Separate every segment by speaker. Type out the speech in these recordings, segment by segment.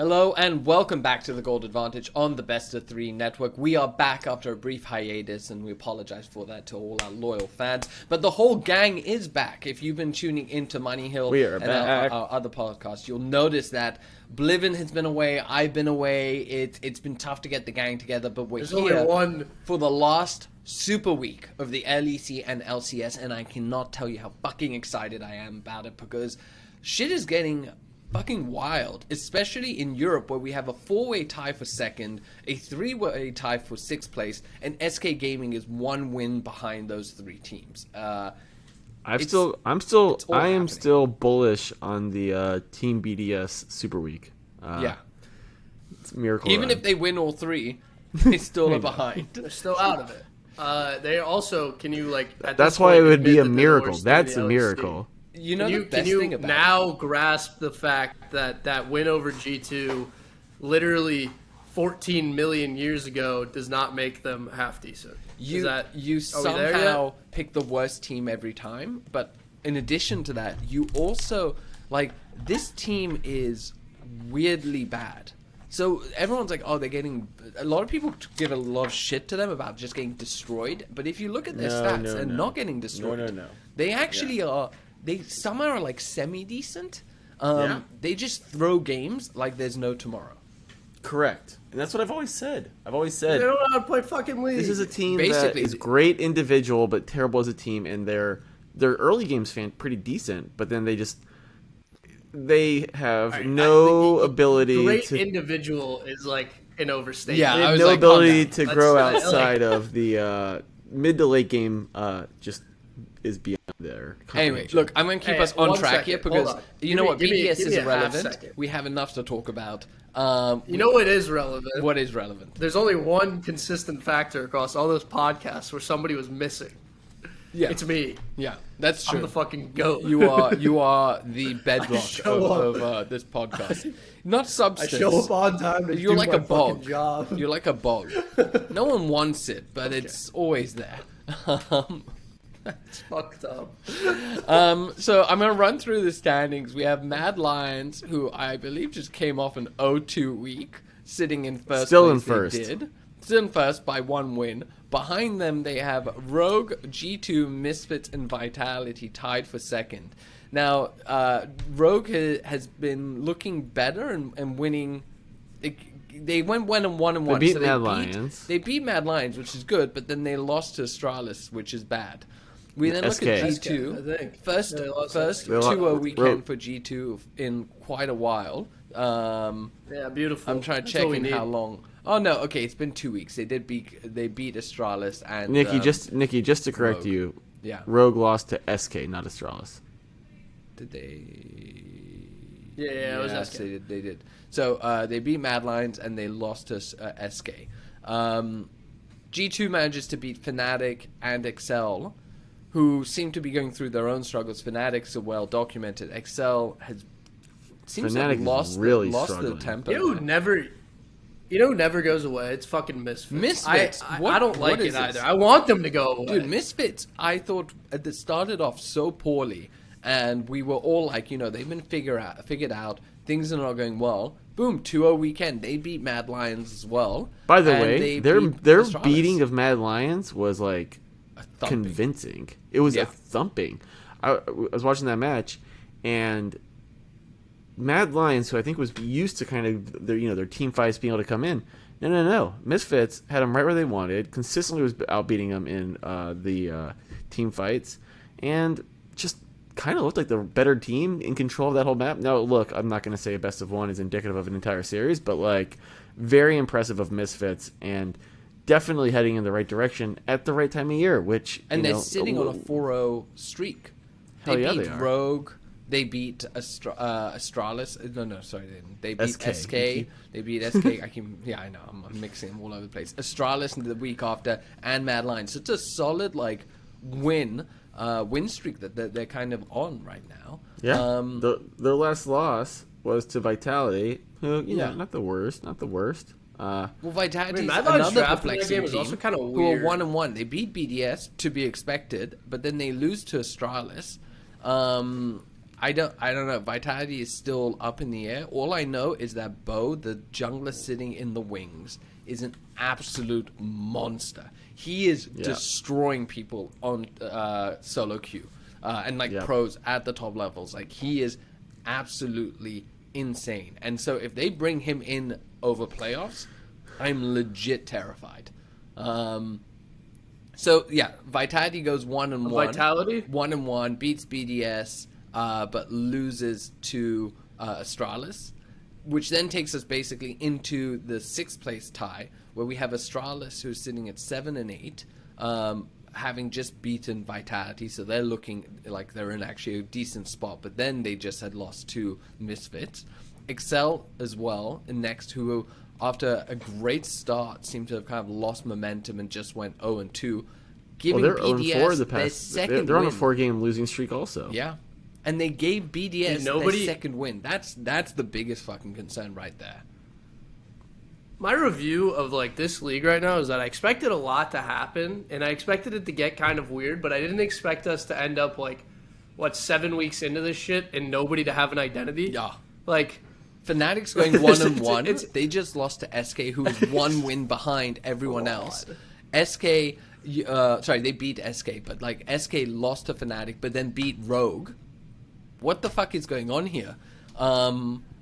Speaker 1: Hello and welcome back to the Gold Advantage on the Best3 Network. We are back after a brief hiatus and we apologize for that to all our loyal fans. But the whole gang is back. If you've been tuning into Money Hill and our other podcasts, you'll notice that Bliven has been away, I've been away. It's been tough to get the gang together, but we're here for the last Super Week of the LEC and LCS, and I cannot tell you how fucking excited I am about it because shit is getting fucking wild, especially in Europe where we have a 4-way tie for second, a 3-way tie for 6th place, and SK Gaming is 1 win behind those 3 teams. I am
Speaker 2: still bullish on the Team BDS Super Week.
Speaker 1: Yeah,
Speaker 2: it's a miracle.
Speaker 1: Even if they win all 3, they still are behind.
Speaker 3: They're still out of it. They also
Speaker 2: that's why it would be a miracle. That's a miracle.
Speaker 1: You know,
Speaker 3: can you now grasp the fact that that win over G2 literally 14 million years ago does not make them half decent?
Speaker 1: You somehow pick the worst team every time, but in addition to that, you also, this team is weirdly bad. So everyone's like, oh, they're getting... A lot of people give a lot of shit to them about just getting destroyed, but if you look at their stats and not getting destroyed, they actually are... Some are semi-decent. They just throw games like there's no tomorrow.
Speaker 2: Correct. And that's what I've always said.
Speaker 3: They don't know how to play fucking league.
Speaker 2: This is a team that is great individual but terrible as a team, and their early games pretty decent, but then they have no ability
Speaker 3: great individual is an overstatement.
Speaker 1: Yeah,
Speaker 2: they have no ability to grow outside of the mid to late game just is beyond there.
Speaker 1: Anyway, look, I'm going to keep us on track here because you know what, BDS is irrelevant. We have enough to talk about.
Speaker 3: You know what is relevant?
Speaker 1: What is relevant?
Speaker 3: There's only one consistent factor across all those podcasts where somebody was missing.
Speaker 1: Yeah,
Speaker 3: it's me.
Speaker 1: Yeah, that's true.
Speaker 3: I'm the fucking goat.
Speaker 1: You are the bedrock of this podcast. Not substance.
Speaker 3: I show up on time to
Speaker 1: You're
Speaker 3: do
Speaker 1: like
Speaker 3: my
Speaker 1: a bog.
Speaker 3: fucking job.
Speaker 1: You're like a bog. No one wants it, but it's always there.
Speaker 3: It's fucked up.
Speaker 1: So I'm going to run through the standings. We have Mad Lions, who I believe just came off an 0-2 week, sitting in first.
Speaker 2: Still in first.
Speaker 1: Still in first by 1 win. Behind them, they have Rogue, G2, Misfits, and Vitality tied for second. Now, Rogue has been looking better and winning. They went 1-1.
Speaker 2: They beat Mad Lions.
Speaker 1: They beat Mad Lions, which is good, but then they lost to Astralis, which is bad. We then look at G2.
Speaker 3: I think.
Speaker 1: First 2-0 weekend for G2 in quite a while.
Speaker 3: Yeah, beautiful.
Speaker 1: I'm trying to check in how long. Oh no, okay, it's been 2 weeks. They beat Astralis and
Speaker 2: Nikki, just to correct you.
Speaker 1: Yeah.
Speaker 2: Rogue lost to SK, not Astralis.
Speaker 1: Did they?
Speaker 3: Yeah, it was SK.
Speaker 1: They did. So they beat Mad Lions and they lost to SK. G2 manages to beat Fnatic and Excel, who seem to be going through their own struggles. Fnatic's are well documented. Excel seems to have lost the tempo.
Speaker 3: You know who never goes away? It's fucking Misfits.
Speaker 1: Misfits.
Speaker 3: I don't like it either. I want them to go away.
Speaker 1: Dude, Misfits, I thought it started off so poorly, and we were all like, they've been figured out. Things are not going well. Boom, 2-0 weekend. They beat Mad Lions as well.
Speaker 2: By the way, their beating of Mad Lions was convincing. It was a thumping. I was watching that match, and Mad Lions, who I think was used to kind of their team fights being able to come in. No. Misfits had them right where they wanted. Consistently was outbeating them in the team fights, and just kind of looked like the better team in control of that whole map. Now, look, I'm not going to say a best of one is indicative of an entire series, but very impressive of Misfits and definitely heading in the right direction at the right time of year.
Speaker 1: They're sitting on a 4-0 streak. They beat Rogue. They beat Astralis. No, sorry, they didn't. They beat SK. They beat SK. I know. I'm mixing them all over the place. Astralis the week after, and Mad Lions. So it's a solid win streak that they're kind of on right now.
Speaker 2: Yeah. Their last loss was to Vitality, who not the worst.
Speaker 1: Well, Vitality's another perplexing team
Speaker 3: also kind of
Speaker 1: who are 1-1. They beat BDS, to be expected, but then they lose to Astralis. I don't know. Vitality is still up in the air. All I know is that Bo, the jungler sitting in the wings, is an absolute monster. He is destroying people on solo queue and like pros at the top levels. Like he is absolutely insane. And so if they bring him in over playoffs, I'm legit terrified. So yeah, Vitality goes 1-1.
Speaker 3: Vitality
Speaker 1: 1-1 beats BDS, but loses to Astralis, which then takes us basically into the 6th place tie, where we have Astralis, who's sitting at 7-8, having just beaten Vitality, so they're looking like they're in actually a decent spot. But then they just had lost to Misfits. Excel as well, and next, who after a great start seemed to have kind of lost momentum and just went 0-2, giving
Speaker 2: they're
Speaker 1: BDS
Speaker 2: 0-4
Speaker 1: their second
Speaker 2: they're on a
Speaker 1: win.
Speaker 2: 4-game losing streak also.
Speaker 1: Yeah. And they gave BDS their second win. That's the biggest fucking concern right there.
Speaker 3: My review of like this league right now is that I expected a lot to happen, and I expected it to get kind of weird, but I didn't expect us to end up like 7 weeks into this shit and nobody to have an identity.
Speaker 1: Yeah.
Speaker 3: Like
Speaker 1: Fnatic's going 1-1. They just lost to SK, who's one win behind everyone else. SK, they beat SK, but like SK lost to Fnatic, but then beat Rogue. What the fuck is going on here?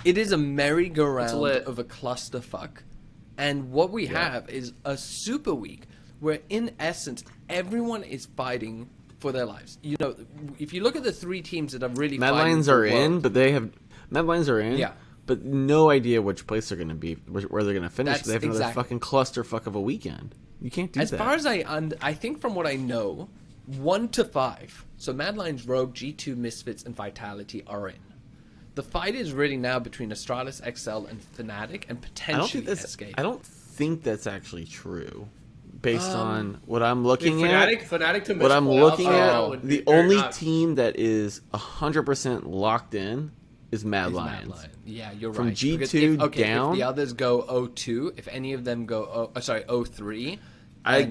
Speaker 1: It is a merry-go-round of a clusterfuck. And what we have is a super week where, in essence, everyone is fighting for their lives. You know, if you look at the 3 teams that are really
Speaker 2: Mad
Speaker 1: fighting
Speaker 2: Lions are in, but they have... Mad Lions are in,
Speaker 1: yeah,
Speaker 2: but no idea which place they're going to be, where they're going to finish. They have another
Speaker 1: exactly.
Speaker 2: fucking clusterfuck of a weekend. You can't do that.
Speaker 1: As far as I think from what I know, 1 to 5. So Mad Lions, Rogue, G2, Misfits, and Vitality are in. The fight is really now between Astralis, XL, and Fnatic, and potentially SK.
Speaker 2: I don't think that's actually true, based on what I'm looking at.
Speaker 3: Fnatic to
Speaker 2: what I'm looking at,
Speaker 3: the
Speaker 2: only team that is 100% locked in is Mad Lions.
Speaker 1: Yeah, you're
Speaker 2: From
Speaker 1: right.
Speaker 2: G2 down,
Speaker 1: if the others go 0-2, if any of them go 0-3,
Speaker 2: I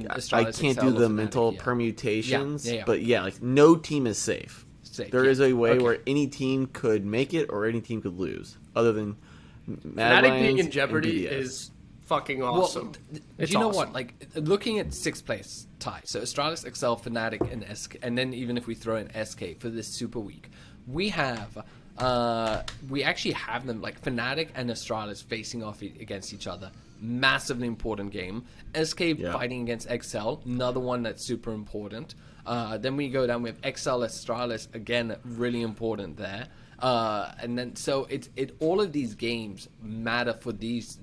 Speaker 2: can't do the mental permutations, but yeah, like no team is safe. There is a way where any team could make it or any team could lose, other than Mad
Speaker 3: Fnatic
Speaker 2: Lions
Speaker 3: being in jeopardy
Speaker 2: and BDS.
Speaker 3: is fucking awesome.
Speaker 1: Well, you know what? Like looking at 6th place tie, so Astralis, XL, Fnatic, and SK, and then even if we throw in SK for this super week, we have we actually have them like Fnatic and Astralis facing off against each other. Massively important game. SK fighting against XL, another one that's super important. Then we go down with XL Astralis, again, really important there. And then so all of these games matter for these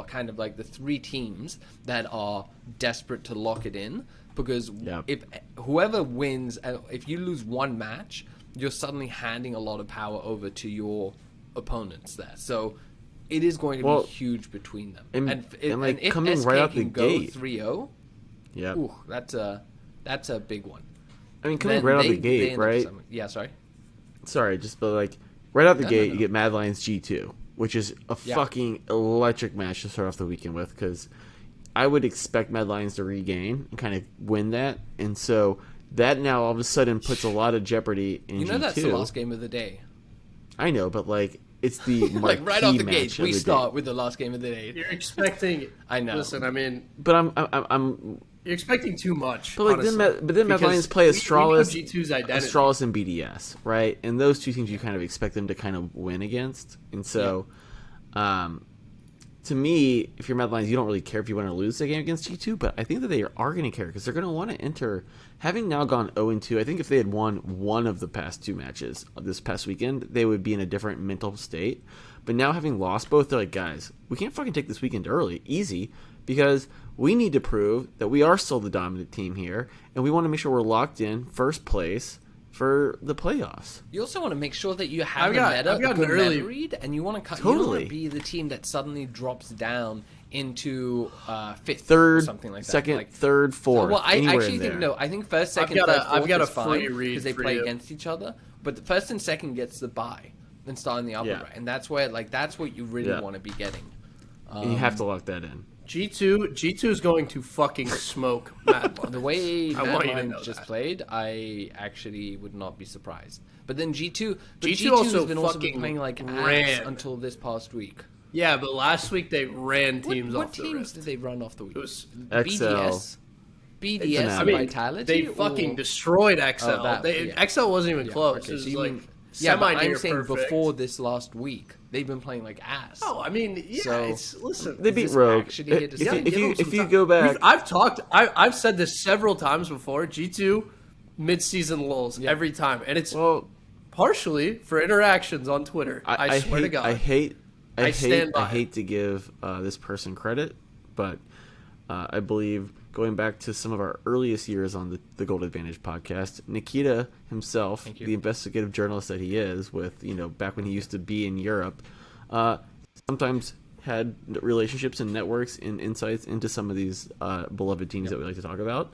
Speaker 1: kind of like the 3 teams that are desperate to lock it in, because if whoever wins, if you lose one match, you're suddenly handing a lot of power over to your opponents there. So it is going to be huge between them. And if
Speaker 2: coming
Speaker 1: SK
Speaker 2: right out the
Speaker 1: can go
Speaker 2: gate,
Speaker 1: 3-0, that's a big one.
Speaker 2: I mean, coming right out the gate, right?
Speaker 1: Yeah, sorry.
Speaker 2: Sorry, but like right out the gate, you get Mad Lions G2, which is a fucking electric match to start off the weekend with, because I would expect Mad Lions to regain and kind of win that, and so that now all of a sudden puts a lot of jeopardy in G2.
Speaker 1: You know that's the last game of the day.
Speaker 2: I know, but like it's the
Speaker 1: like right off the gate, we start
Speaker 2: day.
Speaker 1: with the last game of the day.
Speaker 3: You're expecting.
Speaker 1: I know.
Speaker 3: Listen, I mean,
Speaker 2: but I'm.
Speaker 3: You're expecting too much.
Speaker 2: But like then Mad Lions play Astralis,
Speaker 3: Astralis
Speaker 2: and BDS, right? And those 2 teams you kind of expect them to kind of win against. And so, to me, if you're Mad Lions, you don't really care if you want to lose the game against G2. But I think that they are going to care, because they're going to want to enter. Having now gone 0-2, I think if they had won one of the past 2 matches of this past weekend, they would be in a different mental state. But now having lost both, they're like, guys, we can't fucking take this weekend easy, because we need to prove that we are still the dominant team here, and we want to make sure we're locked in first place for the playoffs.
Speaker 1: You also want to make sure that you have a good meta read, and you want to you don't want to be the team that suddenly drops down into 5th,
Speaker 2: third,
Speaker 1: or something like that.
Speaker 2: Second, third, fourth.
Speaker 1: Well, I actually think no. I think first, second, third, fourth
Speaker 3: I've got
Speaker 1: is
Speaker 3: a
Speaker 1: fine
Speaker 3: free read
Speaker 1: because they play against each other. But the first and second gets the bye and start in the upper right, and that's where that's what you really want to be getting.
Speaker 2: And you have to lock that in.
Speaker 3: G2 is going to fucking smoke Mad Lions.
Speaker 1: The way
Speaker 3: I
Speaker 1: Mad
Speaker 3: want you to
Speaker 1: Lions
Speaker 3: know
Speaker 1: just
Speaker 3: that.
Speaker 1: played, I actually would not be surprised. But then G2
Speaker 3: also
Speaker 1: has been
Speaker 3: fucking
Speaker 1: playing like ass
Speaker 3: ran.
Speaker 1: until this past week.
Speaker 3: Yeah, but last week they ran teams
Speaker 1: What
Speaker 3: off the
Speaker 1: teams
Speaker 3: rip.
Speaker 1: did they run off the week?
Speaker 3: It was
Speaker 1: BDS, BDS,
Speaker 2: I
Speaker 1: and
Speaker 2: mean,
Speaker 1: Vitality.
Speaker 3: they fucking destroyed XL. XL wasn't even close.
Speaker 1: Okay,
Speaker 3: It was
Speaker 1: so you
Speaker 3: like
Speaker 1: mean, yeah, but
Speaker 3: semi-near
Speaker 1: I'm saying
Speaker 3: perfect.
Speaker 1: before this last week, they've been playing like ass.
Speaker 3: Oh, I mean, yeah.
Speaker 1: So-
Speaker 3: Listen,
Speaker 2: They beat
Speaker 1: this
Speaker 2: Rogue.
Speaker 1: actually hit us? Yeah,
Speaker 2: If you go back,
Speaker 3: I've said this several times before. G2 mid-season lulls every time, and it's partially for interactions on Twitter. I swear
Speaker 2: hate,
Speaker 3: to God,
Speaker 2: I
Speaker 3: stand by
Speaker 2: hate to give this person credit, but I believe going back to some of our earliest years on the Gold Advantage podcast, Nikita himself, the investigative journalist that he is, with back when he used to be in Europe, sometimes had relationships and networks and insights into some of these beloved teams that we like to talk about,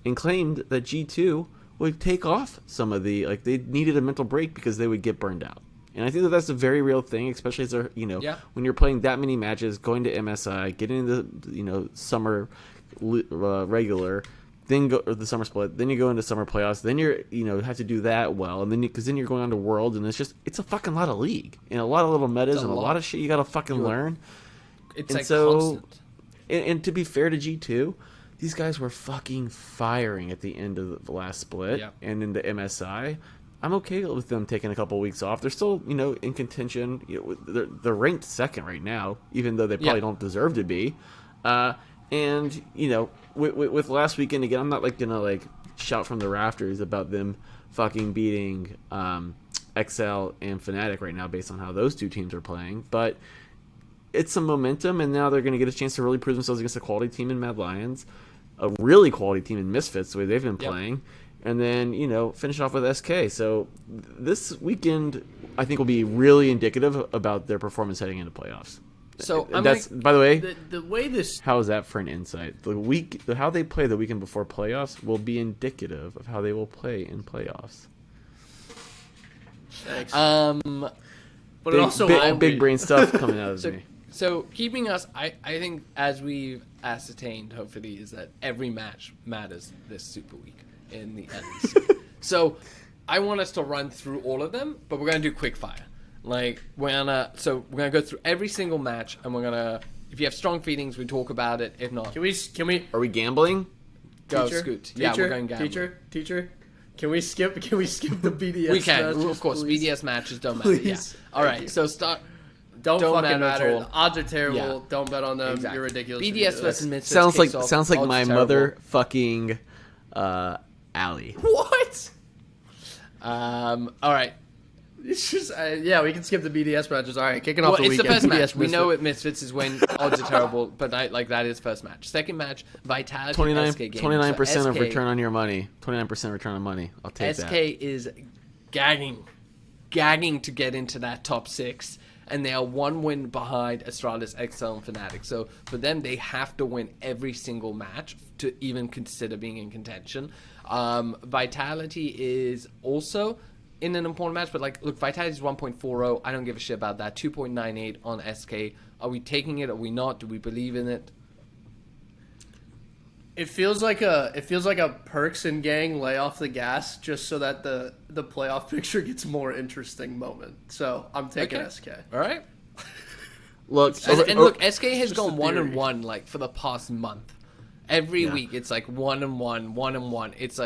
Speaker 2: and claimed that G2 would take off some of the, like, they needed a mental break because they would get burned out. And I think that that's a very real thing, especially as when you're playing that many matches, going to MSI, getting into summer regular, then go or the summer split, then you go into summer playoffs, then you're have to do that well, and then because then you're going on to Worlds, and it's a fucking lot of league and a lot of little metas and a lot of shit you got to fucking learn.
Speaker 1: It's and like constant.
Speaker 2: And to be fair to G2, these guys were fucking firing at the end of the last split and into MSI. I'm okay with them taking a couple weeks off. They're still, in contention. They're ranked second right now, even though they probably don't deserve to be. And with last weekend again, I'm not gonna shout from the rafters about them fucking beating XL and Fnatic right now based on how those two teams are playing. But it's some momentum, and now they're gonna get a chance to really prove themselves against a quality team in Mad Lions, a really quality team in Misfits, the way they've been playing. And then, finish off with SK. So this weekend, I think, will be really indicative about their performance heading into playoffs.
Speaker 1: So
Speaker 2: by the way,
Speaker 3: the way this.
Speaker 2: How is that for an insight? How they play the weekend before playoffs will be indicative of how they will play in playoffs.
Speaker 3: Thanks.
Speaker 2: But it also big brain stuff coming out of me.
Speaker 1: So keeping us, I think, as we've ascertained, hopefully, is that every match matters this Super Week in the LEC. So I want us to run through all of them, but we're gonna do quick fire. We're gonna go through every single match, and we're gonna. If you have strong feelings, we talk about it. If not,
Speaker 3: can we?
Speaker 2: Are we gambling?
Speaker 1: Go Scoot. Yeah, we're going gambling.
Speaker 3: Teacher. Can we skip the BDS?
Speaker 1: We can,
Speaker 3: matches,
Speaker 1: of course.
Speaker 3: please?
Speaker 1: BDS matches don't matter. Yeah. All right. So start.
Speaker 3: Don't fucking matter.
Speaker 1: At all.
Speaker 3: The odds are terrible.
Speaker 1: Yeah.
Speaker 3: Don't bet on them.
Speaker 1: Exactly.
Speaker 3: You're ridiculous.
Speaker 1: BDS versus Misfits.
Speaker 2: Sounds like my mother fucking Allie.
Speaker 3: What?
Speaker 1: All right.
Speaker 3: It's just we can skip the BDS matches. All right, kicking off the
Speaker 1: it's
Speaker 3: weekend.
Speaker 1: the first
Speaker 3: BDS
Speaker 1: match. We
Speaker 3: Misfits.
Speaker 1: know it Misfits is when odds are terrible, but that is first match. Second match, Vitality
Speaker 2: 29%
Speaker 1: so
Speaker 2: of return on your money. 29% return on money. I'll take
Speaker 1: SK
Speaker 2: that.
Speaker 1: SK is gagging to get into that top 6, and they are one win behind Astralis, XL, and Fnatic. So for them, they have to win every single match to even consider being in contention. Vitality is also in an important match, but look, Vitality is 1.40. I don't give a shit about that. 2.98 on SK. Are we taking it? Are we not? Do we believe in it?
Speaker 3: It feels like a Perkz and gang lay off the gas just so that the playoff picture gets more interesting moment. So I'm taking SK.
Speaker 1: All right.
Speaker 2: Look,
Speaker 1: look, SK has gone 1-1 for the past month. Every week it's 1-1, 1-1. It's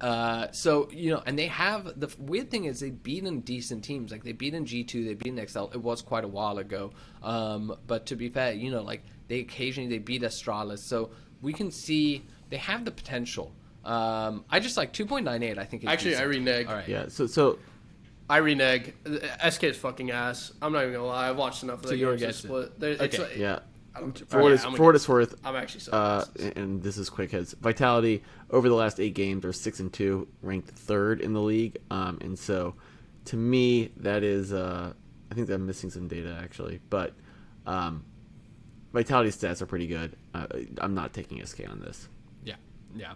Speaker 1: and they have, the weird thing is they've beaten decent teams. They beaten G2, they beaten XL. It was quite a while ago. But to be fair, they occasionally beat Astralis. So we can see they have the potential. I just 2.98. I think is
Speaker 3: actually
Speaker 1: decent.
Speaker 3: I renege.
Speaker 2: All right. Yeah. So
Speaker 3: I renege. SK is fucking ass. I'm not even gonna lie. I've watched enough of the games to split.
Speaker 1: Okay.
Speaker 2: Yeah. For what it's worth,
Speaker 3: I'm actually so
Speaker 2: and this is quick hits. Vitality over the last 8 games are 6-2, ranked 3rd in the league. And so, to me, that is I think I'm missing some data actually, but Vitality's stats are pretty good. I'm not taking SK on this.
Speaker 1: Yeah.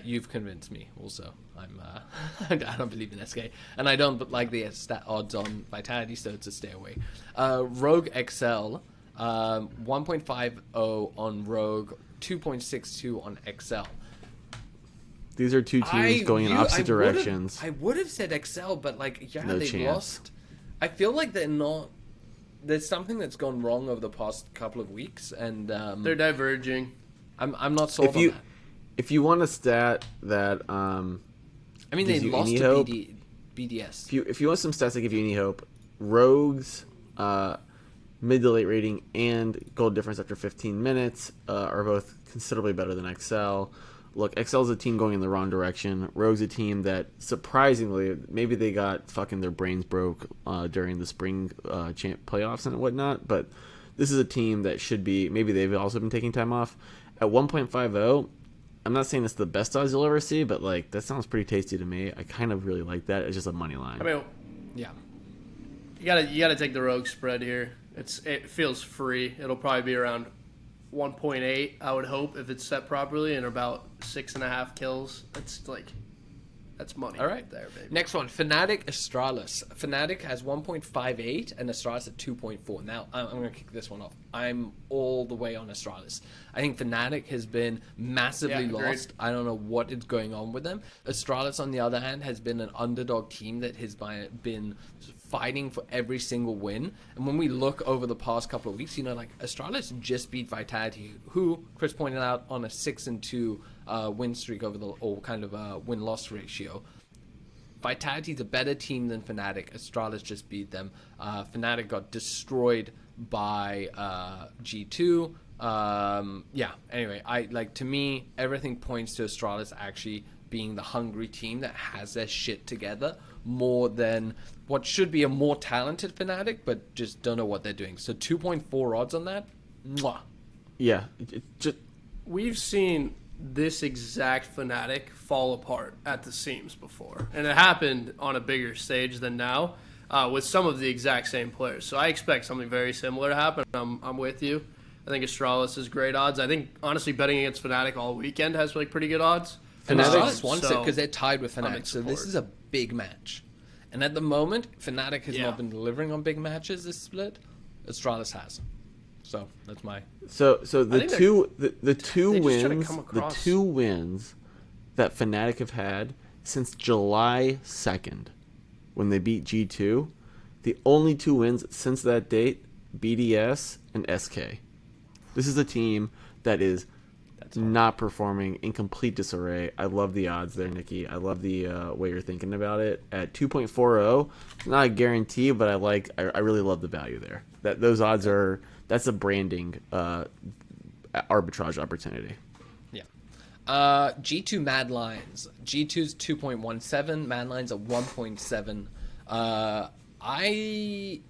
Speaker 1: You've convinced me. Also, I don't believe in SK, and I don't like the stat odds on Vitality, so it's a stay away. Rogue XL. 1.50 on Rogue, 2.62 on XL.
Speaker 2: These are two teams going in opposite directions.
Speaker 1: I would have said XL, but
Speaker 2: No
Speaker 1: they
Speaker 2: chance.
Speaker 1: lost. I feel like they're not. There's something that's gone wrong over the past couple of weeks, and
Speaker 3: they're diverging.
Speaker 1: I'm not sold on that.
Speaker 2: If you want a stat that
Speaker 1: they lost to BDS.
Speaker 2: If you want some stats that give you any hope, Rogue's mid to late rating and goal difference after 15 minutes are both considerably better than XL. Look, XL's a team going in the wrong direction. Rogue's a team that, surprisingly, maybe they got fucking their brains broke during the spring playoffs and whatnot, but this is a team that should be, maybe they've also been taking time off. At 1.50, I'm not saying it's the best odds you'll ever see, but that sounds pretty tasty to me. I kind of really like that. It's just a money line.
Speaker 3: I mean,
Speaker 1: yeah.
Speaker 3: You gotta take the Rogue spread here. It feels free. It'll probably be around 1.8, I would hope, if it's set properly, and about 6.5 kills. That's money.
Speaker 1: All right,
Speaker 3: there, baby.
Speaker 1: Next one, Fnatic Astralis. Fnatic has 1.58 and Astralis at 2.4. Now, I'm going to kick this one off. I'm all the way on Astralis. I think Fnatic has been massively lost. I don't know what is going on with them. Astralis, on the other hand, has been an underdog team that has been fighting for every single win. And when we look over the past couple of weeks, Astralis just beat Vitality, who, Chris pointed out, on a 6-2 win streak over win-loss ratio. Vitality's a better team than Fnatic. Astralis just beat them. Fnatic got destroyed by G2. Anyway, to me, everything points to Astralis actually being the hungry team that has their shit together more than what should be a more talented Fnatic, but just don't know what they're doing. So 2.4 odds on that. Mwah.
Speaker 2: Yeah.
Speaker 3: We've seen this exact Fnatic fall apart at the seams before, and it happened on a bigger stage than now with some of the exact same players. So I expect something very similar to happen. I'm with you. I think Astralis is great odds. I think, honestly, betting against Fnatic all weekend has pretty good odds.
Speaker 1: And Astralis wants it because they're tied with Fnatic, so this is a big match. And at the moment, Fnatic has not been delivering on big matches this split. Astralis has. So that's my.
Speaker 2: So the two wins that Fnatic have had since July 2nd, when they beat G2, the only two wins since that date, BDS and SK. This is a team that is not performing, in complete disarray. I love the odds there, Nikki. I love the way you're thinking about it. At 2.40, not a guarantee, but I really love the value there. Those odds that's a branding arbitrage opportunity.
Speaker 1: Yeah. G2 Mad Lions. G2's 2.17, Mad Lions at 1.7. I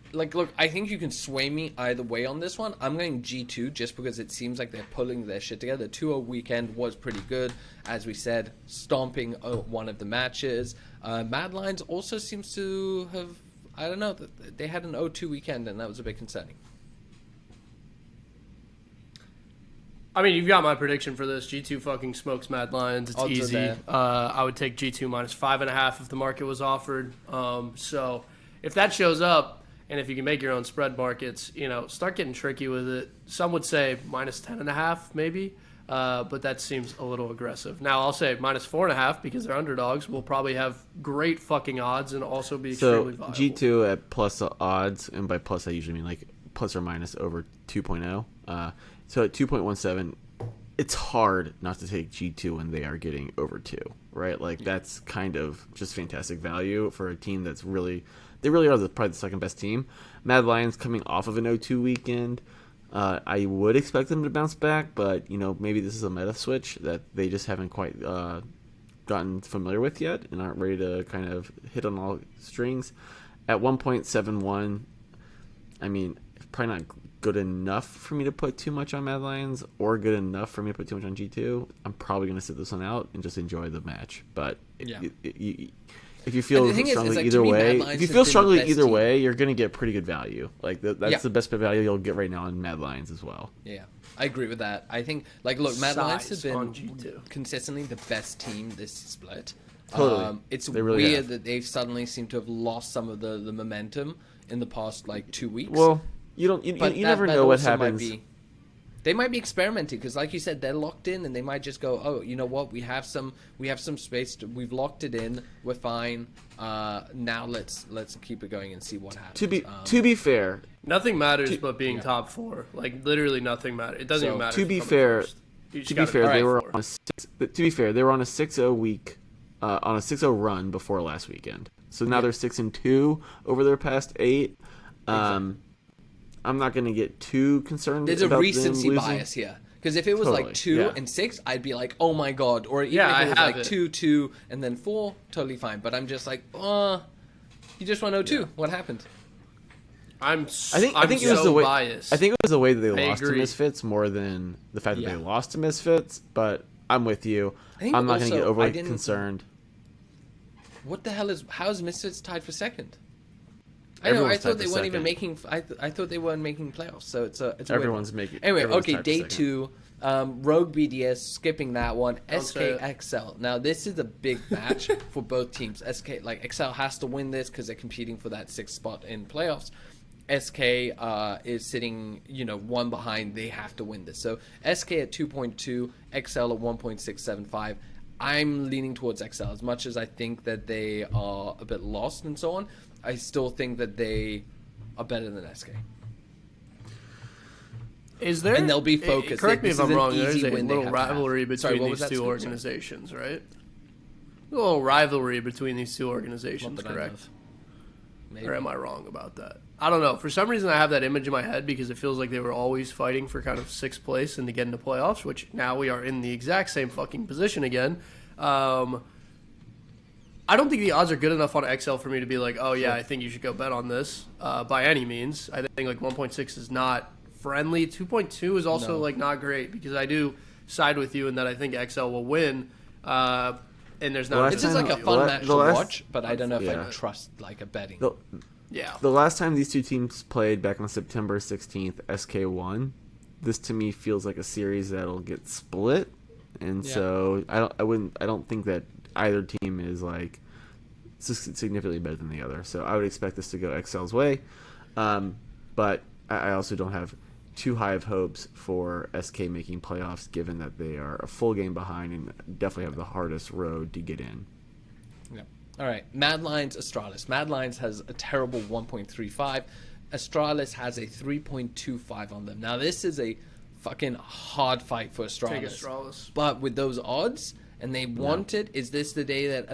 Speaker 1: think you can sway me either way on this one. I'm going G2 just because it seems like they're pulling their shit together. The 2-0 weekend was pretty good, as we said, stomping one of the matches. Mad Lions also seems to have, I don't know, they had an 0-2 weekend, and that was a bit concerning.
Speaker 3: I mean, you've got my prediction for this. G2 fucking smokes Mad Lions. It's easy. I would take G2 minus 5.5 if the market was offered. So if that shows up, and if you can make your own spread markets, start getting tricky with it. Some would say minus 10.5 maybe, but that seems a little aggressive. Now I'll say minus 4.5 because they're underdogs. Will probably have great fucking odds and also be extremely viable.
Speaker 2: G2 at plus odds, and by plus I usually mean plus or minus over 2.0. So at 2.17, it's hard not to take G2 when they are getting over 2, right? That's kind of just fantastic value for a team that's really, they really are probably the second best team. Mad Lions coming off of an 0-2 weekend. I would expect them to bounce back, but, maybe this is a meta switch that they just haven't quite gotten familiar with yet and aren't ready to kind of hit on all strings. At 1.71, I mean, probably not good enough for me to put too much on Mad Lions or good enough for me to put too much on G2. I'm probably going to sit this one out and just enjoy the match. But if you feel strongly either way, you're going to get pretty good value. That's the best value you'll get right now on Mad Lions as well.
Speaker 1: Yeah, I agree with that. I think, Mad Lions have been consistently the best team this split.
Speaker 2: Totally.
Speaker 1: It's really weird that they've suddenly seemed to have lost some of the momentum in the past 2 weeks.
Speaker 2: Well, You never know what happens.
Speaker 1: They might be experimenting because, like you said, they're locked in, and they might just go, "Oh, you know what? We have some space. We've locked it in. We're fine. Now let's keep it going and see what happens."
Speaker 2: To be fair,
Speaker 3: nothing matters but being top 4. Like literally nothing matters. It doesn't even matter.
Speaker 2: To be fair, they were on a 6-0 week, on a 6-0 run before last weekend. So now they're 6-2 over their past 8. I'm not going to get too concerned.
Speaker 1: There's a recency bias here. Because if it was like 2 and 6, I'd be like, oh my god. Or even if it was like 2, 2, and then 4, totally fine. But I'm just like, you just won 0-2. Yeah. What happened?
Speaker 3: I think it was
Speaker 2: the way,
Speaker 3: biased.
Speaker 2: I think it was the way that they lost to Misfits more than the fact that they lost to Misfits. But I'm with you. I'm not going to get overly concerned.
Speaker 1: What the hell how is Misfits tied for second? I thought they weren't even making. I thought they weren't making playoffs. So it's
Speaker 2: everyone's making.
Speaker 1: Anyway, okay, day 2, Rogue BDS skipping that one. SK XL. Now this is a big match for both teams. XL has to win this because they're competing for that 6th spot in playoffs. SK is sitting 1 behind. They have to win this. So SK at 2.2, XL at 1.675. I'm leaning towards XL as much as I think that they are a bit lost and so on. I still think that they are better than SK.
Speaker 3: Is there?
Speaker 1: And they'll be focused.
Speaker 3: Correct me if I'm wrong. There's a little rivalry between these two organizations, right? A little rivalry between these two organizations, correct? Or am I wrong about that? I don't know. For some reason, I have that image in my head because it feels like they were always fighting for kind of 6th place and to get into playoffs, which now we are in the exact same fucking position again. I don't think the odds are good enough on XL for me to be like, oh, yeah, I think you should go bet on this by any means. I think like 1.6 is not friendly. 2.2 is also like not great because I do side with you in that I think XL will win. And there's not.
Speaker 1: It's just like a fun match to watch, but I don't know if I trust like a betting.
Speaker 2: The last time these two teams played back on September 16th, SK won. This to me feels like a series that'll get split, and so I don't think that either team is like significantly better than the other. So I would expect this to go XL's way, but I also don't have too high of hopes for SK making playoffs, given that they are a full game behind and definitely have the hardest road to get in.
Speaker 1: Yeah. All right. Mad Lions, Astralis. Mad Lions has a terrible 1.35. Astralis has a 3.25 on them. Now, this is a fucking hard fight for Astralis.
Speaker 3: Take Astralis.
Speaker 1: But with those odds, and they want it, is this the day that,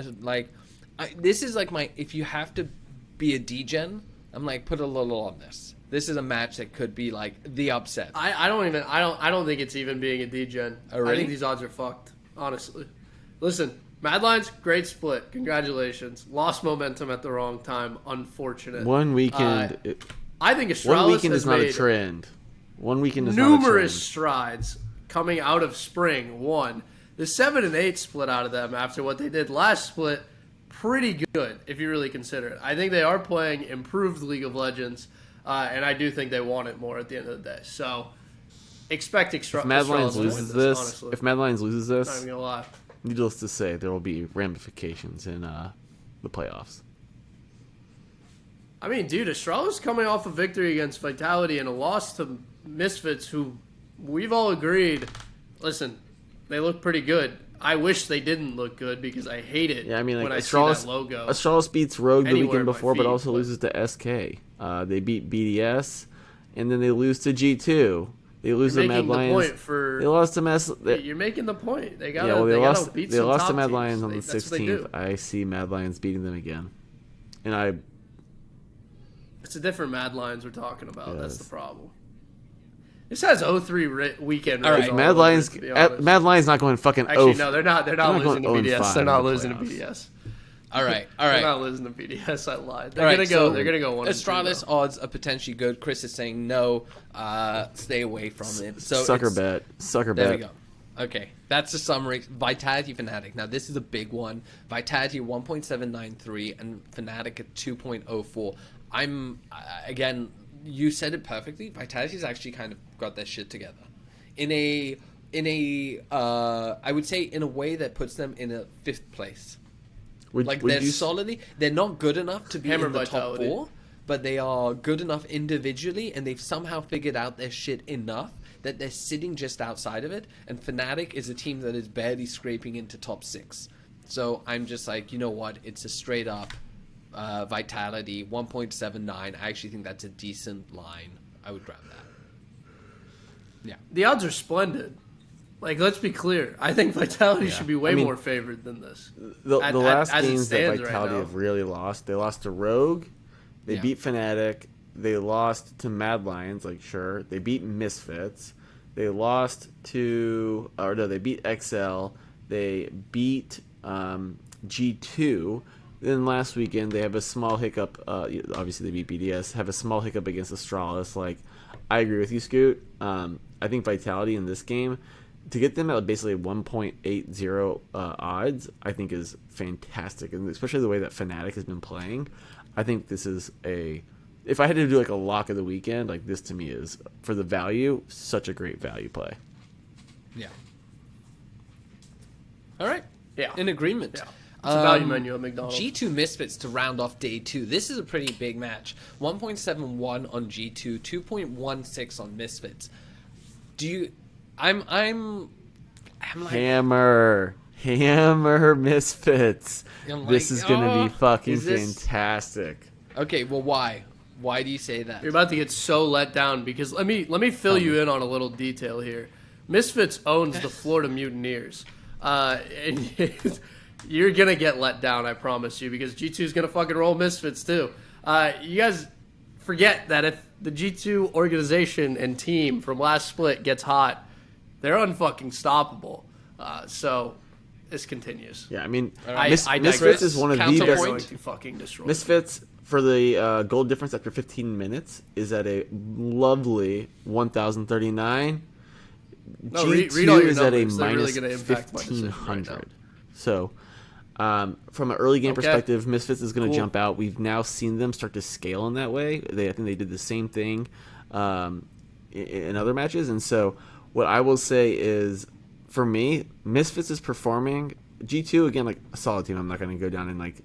Speaker 1: this is like if you have to be a D-Gen, I'm like, put a little on this. This is a match that could be like the upset.
Speaker 3: I don't think it's even being a D-Gen.
Speaker 1: Oh, really?
Speaker 3: I think these odds are fucked, honestly. Listen, Mad Lions, great split. Congratulations. Lost momentum at the wrong time. Unfortunate.
Speaker 2: One weekend.
Speaker 3: I think Astralis
Speaker 2: is not a trend. One weekend is
Speaker 3: numerous strides coming out of spring. The 7 and 8 split out of them after what they did last split. Pretty good if you really consider it. I think they are playing improved League of Legends. And I do think they want it more at the end of the day. So, expect
Speaker 2: If Mad Lions loses this,
Speaker 3: honestly.
Speaker 2: if Mad Lions loses this,
Speaker 3: I'm not even gonna lie.
Speaker 2: Needless to say, there will be ramifications in the playoffs.
Speaker 3: I mean, dude, Astralis coming off a victory against Vitality and a loss to Misfits, who we've all agreed, listen, they look pretty good. I wish they didn't look good because I hate it when I see that logo.
Speaker 2: Astralis beats Rogue the weekend before, but also loses to SK. They beat BDS, and then they lose to G2. They lose to Mad Lions. They lost to
Speaker 3: You're making the point. They gotta beat
Speaker 2: They
Speaker 3: some
Speaker 2: lost
Speaker 3: top
Speaker 2: to Mad
Speaker 3: teams.
Speaker 2: Lions on the 16th. I see Mad Lions beating them again, and
Speaker 3: It's a different Mad Lions we're talking about. Yes. That's the problem. This has 0-3 weekend.
Speaker 2: All right, Mad Lions not going fucking.
Speaker 3: Actually, no, they're not. They're not losing to BDS. They're not losing to BDS.
Speaker 1: All right.
Speaker 3: They're not losing to BDS. I lied. They're gonna go. They're gonna go 1-2.
Speaker 1: Astralis odds are potentially good. Chris is saying no. Stay away from it. So
Speaker 2: sucker bet.
Speaker 1: There we go. Okay, that's the summary. Vitality, Fnatic. Now this is a big one. Vitality 1.793 and Fnatic at 2.04. Again. You said it perfectly. Vitality's actually kind of got their shit together, in a I would say in a way that puts them in a 5th place. They're solidly. They're not good enough to be in the top 4, but they are good enough individually, and they've somehow figured out their shit enough that they're sitting just outside of it. And Fnatic is a team that is barely scraping into top 6. So I'm just like, you know what? It's a straight up Vitality 1.79. I actually think that's a decent line. I would grab that. Yeah.
Speaker 3: The odds are splendid. Like, let's be clear. I think Vitality should be way more favored than this.
Speaker 2: The last games that Vitality have really lost, they lost to Rogue, they beat Fnatic, they lost to Mad Lions, like, sure. They beat Misfits. They lost to... Or no, they beat XL. They beat G2. Then last weekend, they have a small hiccup. Obviously, they beat BDS. Have a small hiccup against Astralis. Like, I agree with you, Scoot. I think Vitality in this game, to get them at basically 1.80 odds, I think is fantastic. And especially the way that Fnatic has been playing, I think this is a... If I had to do like a lock of the weekend, like this to me is, for the value, such a great value play.
Speaker 1: Yeah. All right.
Speaker 3: Yeah.
Speaker 1: In agreement.
Speaker 3: Yeah. It's a value menu at McDonald's.
Speaker 1: G2 Misfits to round off day 2. This is a pretty big match. 1.71 on G2, 2.16 on Misfits. I'm like,
Speaker 2: Hammer Misfits. This is gonna be fucking fantastic.
Speaker 1: Okay, well, why? Why do you say that?
Speaker 3: You're about to get so let down because let me fill you in on a little detail here. Misfits owns the Florida Mutineers. And you're going to get let down, I promise you, because G2 is going to fucking roll Misfits too. You guys forget that if the G2 organization and team from last split gets hot, they're unfucking stoppable. So this continues.
Speaker 2: Yeah, I mean,
Speaker 3: I
Speaker 2: Misfits is one of the best.
Speaker 3: Going to fucking destroy
Speaker 2: Misfits, for the goal difference after 15 minutes, is at a lovely 1,039.
Speaker 3: No,
Speaker 2: G2
Speaker 3: read all your
Speaker 2: is
Speaker 3: numbers.
Speaker 2: at a
Speaker 3: They're
Speaker 2: minus
Speaker 3: really
Speaker 2: 1,500.
Speaker 3: Right,
Speaker 2: so, from an early game perspective, Misfits is going to jump out. We've now seen them start to scale in that way. I think they did the same thing in other matches. And so, what I will say is, for me, Misfits is performing. G2, again, like a solid team. I'm not going to go down and like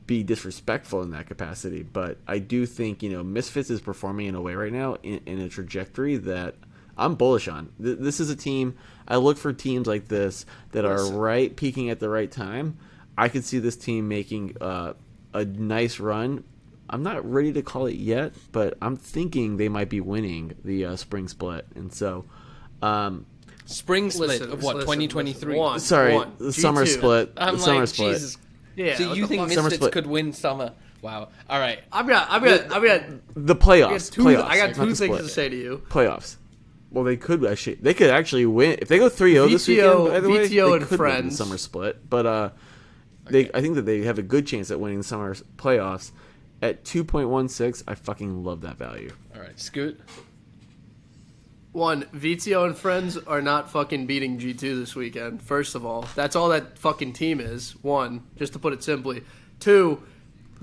Speaker 2: be disrespectful in that capacity, but I do think, Misfits is performing in a way right now in a trajectory that I'm bullish on. This is a team, I look for teams like this that are peaking at the right time. I could see this team making a nice run. I'm not ready to call it yet, but I'm thinking they might be winning the spring split. And so
Speaker 1: spring split of what, 2023?
Speaker 2: Sorry, the summer split.
Speaker 1: I'm
Speaker 2: the summer
Speaker 1: like,
Speaker 2: split.
Speaker 1: Jesus.
Speaker 3: Yeah,
Speaker 1: so you think Misfits could win summer? Wow. All right.
Speaker 3: I've got
Speaker 2: the playoffs.
Speaker 3: I got two things to say to you.
Speaker 2: Playoffs. Well, they could actually win if they go 3-0 this weekend. By the way,
Speaker 3: VTO
Speaker 2: they
Speaker 3: and
Speaker 2: could
Speaker 3: friends
Speaker 2: win the summer split, but I think that they have a good chance at winning the summer playoffs. At 2.16, I fucking love that value.
Speaker 1: All right, Scoot.
Speaker 3: One, VTO and friends are not fucking beating G2 this weekend. First of all, that's all that fucking team is. One, just to put it simply. Two,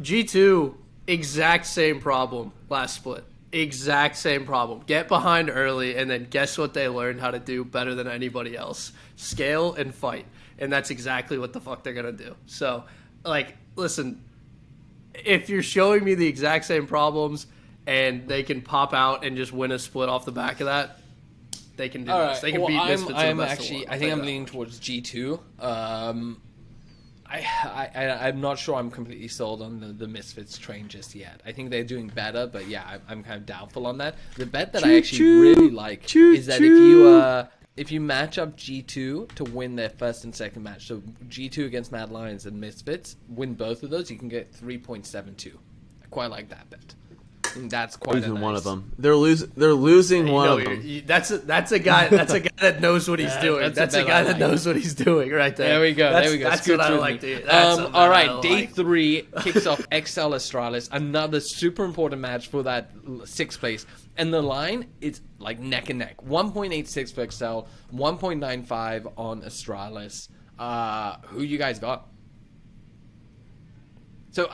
Speaker 3: G2, exact same problem last split. Exact same problem. Get behind early, and then guess what they learned how to do better than anybody else? Scale and fight. And that's exactly what the fuck they're going to do. So, like, listen, if you're showing me the exact same problems and they can pop out and just win a split off the back of that, they can do this. They can beat Misfits.
Speaker 1: I think I'm leaning towards G2. I'm not sure I'm completely sold on the Misfits train just yet. I think they're doing better, but yeah, I'm kind of doubtful on that. The bet that I actually really like is that if you match up G2 to win their first and second match, so G2 against Mad Lions and Misfits, win both of those, you can get 3.72. I quite like that bet. And that's quite a nice.
Speaker 2: One of them. They're losing one of them.
Speaker 3: That's a guy that knows what he's doing. That's a guy that knows what he's doing right there.
Speaker 1: There we go.
Speaker 3: That's what I like to hear.
Speaker 1: All right, day 3 kicks off XL Astralis, another super important match for that 6th place. And the line is like neck and neck. 1.86 for XL, 1.95 on Astralis. Who you guys got? So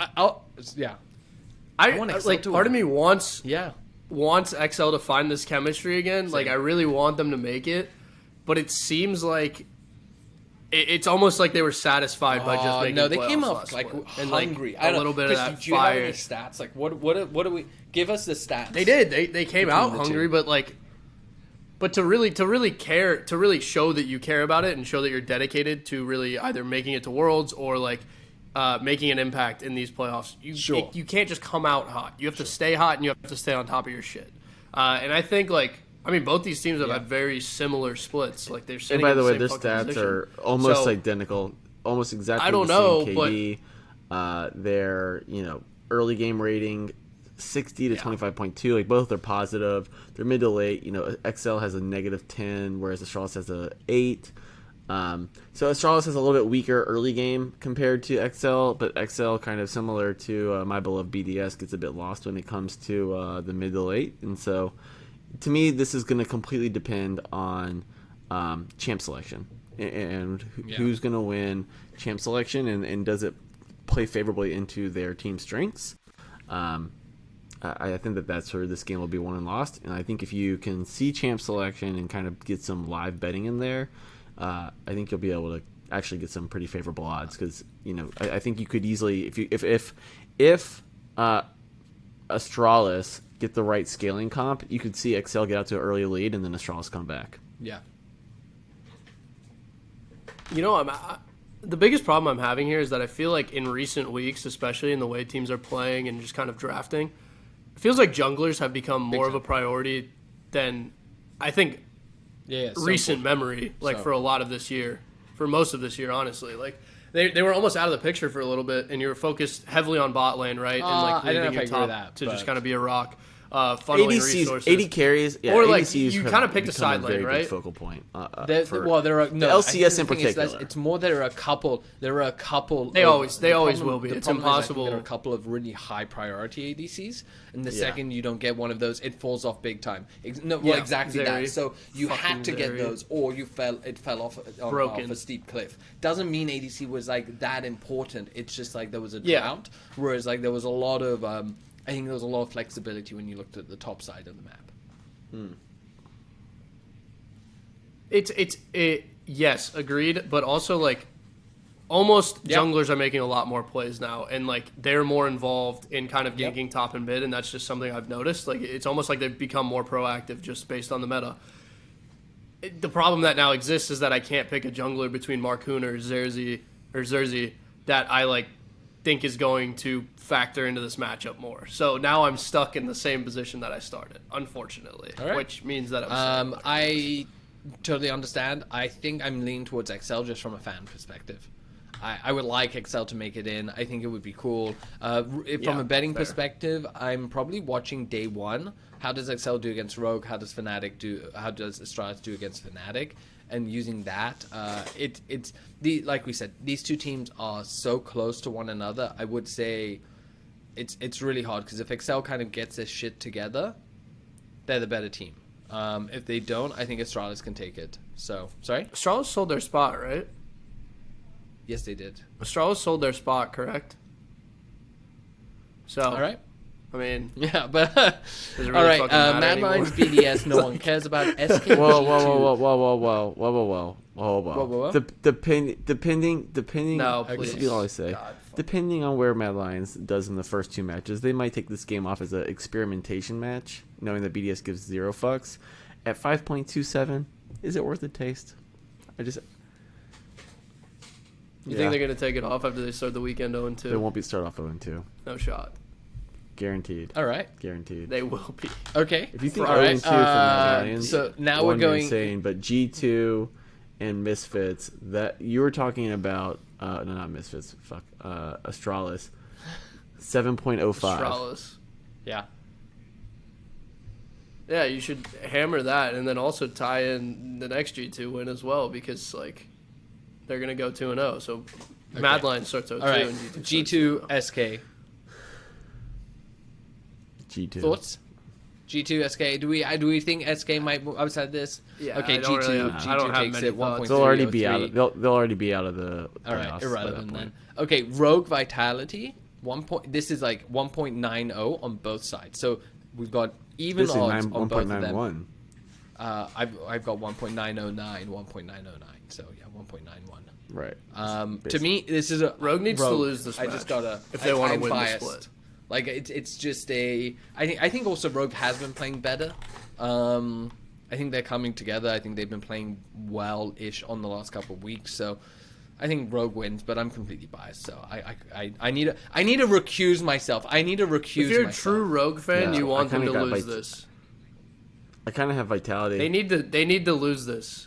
Speaker 3: I want XL to part of me wants XL to find this chemistry again. Same. Like, I really want them to make it, but it seems like it's almost like they were satisfied by just making
Speaker 1: no, they came
Speaker 3: playoffs
Speaker 1: off like
Speaker 3: and
Speaker 1: hungry.
Speaker 3: a little bit of that
Speaker 1: do you have
Speaker 3: fire.
Speaker 1: any stats? Like what do we give us the stats?
Speaker 3: They did. They came out
Speaker 1: the
Speaker 3: hungry,
Speaker 1: two.
Speaker 3: but to really care, to really show that you care about it and show that you're dedicated to really either making it to Worlds or making an impact in these playoffs. You can't just come out hot. You have to stay hot and you have to stay on top of your shit. And I think both these teams have had very similar splits. Like they're sitting.
Speaker 2: And by
Speaker 3: in
Speaker 2: the way,
Speaker 3: same
Speaker 2: their
Speaker 3: fucking
Speaker 2: stats
Speaker 3: position.
Speaker 2: are almost
Speaker 3: So,
Speaker 2: identical, almost exactly
Speaker 3: I don't
Speaker 2: the
Speaker 3: know,
Speaker 2: same KD. Their early game rating 60 to 25.2. Like both are positive. They're mid to late. XL has a -10, whereas Astralis has a 8. So Astralis has a little bit weaker early game compared to XL, but XL kind of similar to my beloved BDS gets a bit lost when it comes to the mid to late, and so. To me, this is going to completely depend on champ selection and who's going to win champ selection and does it play favorably into their team strengths. I think that's where this game will be won and lost. And I think if you can see champ selection and kind of get some live betting in there, I think you'll be able to actually get some pretty favorable odds because I think you could easily if Astralis get the right scaling comp, you could see XL get out to an early lead and then Astralis come back.
Speaker 1: Yeah.
Speaker 3: The biggest problem I'm having here is that I feel like in recent weeks, especially in the way teams are playing and just kind of drafting, it feels like junglers have become more of a priority than I think recent memory, for a lot of this year, for most of this year, honestly. Like they were almost out of the picture for a little bit, and you were focused heavily on bot lane, right? And leaving your top to just kind of be a rock. Funneling resources.
Speaker 2: AD carries,
Speaker 3: or
Speaker 2: ADCs
Speaker 3: you kind of picked a side lane, right?
Speaker 2: Focal point.
Speaker 1: There are
Speaker 2: the LCS in particular.
Speaker 1: It's more there are a couple.
Speaker 3: They always will be. It's impossible.
Speaker 1: There are a couple of really high priority ADCs, and the second you don't get one of those, it falls off big time. Exactly that. So you had to get those, or it fell off off a steep cliff. Doesn't mean ADC was that important. It's just there was a drought, whereas there was a lot of. I think there was a lot of flexibility when you looked at the top side of the map.
Speaker 3: Yes, agreed. But also almost junglers are making a lot more plays now, and they're more involved in kind of ganking top and mid, and that's just something I've noticed. It's almost like they've become more proactive just based on the meta. The problem that now exists is that I can't pick a jungler between Marcoon or Xerxes that I think is going to factor into this matchup more. So now I'm stuck in the same position that I started, unfortunately, which means that I'm
Speaker 1: I totally understand. I think I'm leaning towards XL just from a fan perspective. I would like XL to make it in. I think it would be cool. From a betting perspective, I'm probably watching day one. How does XL do against Rogue? How does Fnatic do? How does Astralis do against Fnatic? And using that, like we said, these two teams are so close to one another. I would say it's really hard because if XL kind of gets this shit together, they're the better team. If they don't, I think Astralis can take it. So, sorry?
Speaker 3: Astralis sold their spot, right?
Speaker 1: Yes, they did.
Speaker 3: Astralis sold their spot, correct? So,
Speaker 1: all right.
Speaker 3: I mean,
Speaker 1: yeah, but all right. Mad Lions BDS, no one cares about. SK.
Speaker 2: Whoa. Depending.
Speaker 3: No, please.
Speaker 2: This is all I say. God, depending on where Mad Lions does in the first two matches, they might take this game off as an experimentation match, knowing that BDS gives 0 fucks. At 5.27, is it worth the taste? You
Speaker 3: think they're gonna take it off after they start the weekend 0-2?
Speaker 2: They won't be start off 0-2.
Speaker 3: No shot.
Speaker 2: Guaranteed.
Speaker 1: All right.
Speaker 2: Guaranteed.
Speaker 3: They will be.
Speaker 1: Okay.
Speaker 2: If you think 0-2 for Mad Lions,
Speaker 1: so now we're going
Speaker 2: insane. But G2 and Misfits, that you were talking about, no, not Misfits. Fuck, Astralis, 7.05.
Speaker 3: Astralis.
Speaker 1: Yeah.
Speaker 3: Yeah, you should hammer that, and then also tie in the next G2 win as well, because they're gonna go 2-0. So Mad Lions starts 0-2
Speaker 1: right.
Speaker 3: and
Speaker 1: G2 SK.
Speaker 2: G2
Speaker 1: thoughts? G2 SK. Do we think SK might move outside this?
Speaker 3: Yeah.
Speaker 1: Okay. G2 takes it. 1.3.
Speaker 2: They'll already be out. They'll already be out of the.
Speaker 1: All right. Irrelevant then. Okay. Rogue Vitality. This is 1.90 on both sides. So we've got even odds on both of them. I've got 1.909, 1.909. So yeah, 1.91.
Speaker 2: Right.
Speaker 1: To me, this is a
Speaker 3: Rogue needs to lose this match.
Speaker 1: I just gotta
Speaker 3: if they want to win
Speaker 1: biased.
Speaker 3: the split.
Speaker 1: Like it's just I think also Rogue has been playing better. I think they're coming together. I think they've been playing well-ish on the last couple of weeks. So I think Rogue wins, but I'm completely biased. So I need to recuse myself. I need to recuse myself.
Speaker 3: If you're a true Rogue fan, you want them to lose this.
Speaker 2: I kind of have Vitality.
Speaker 3: They need to lose this.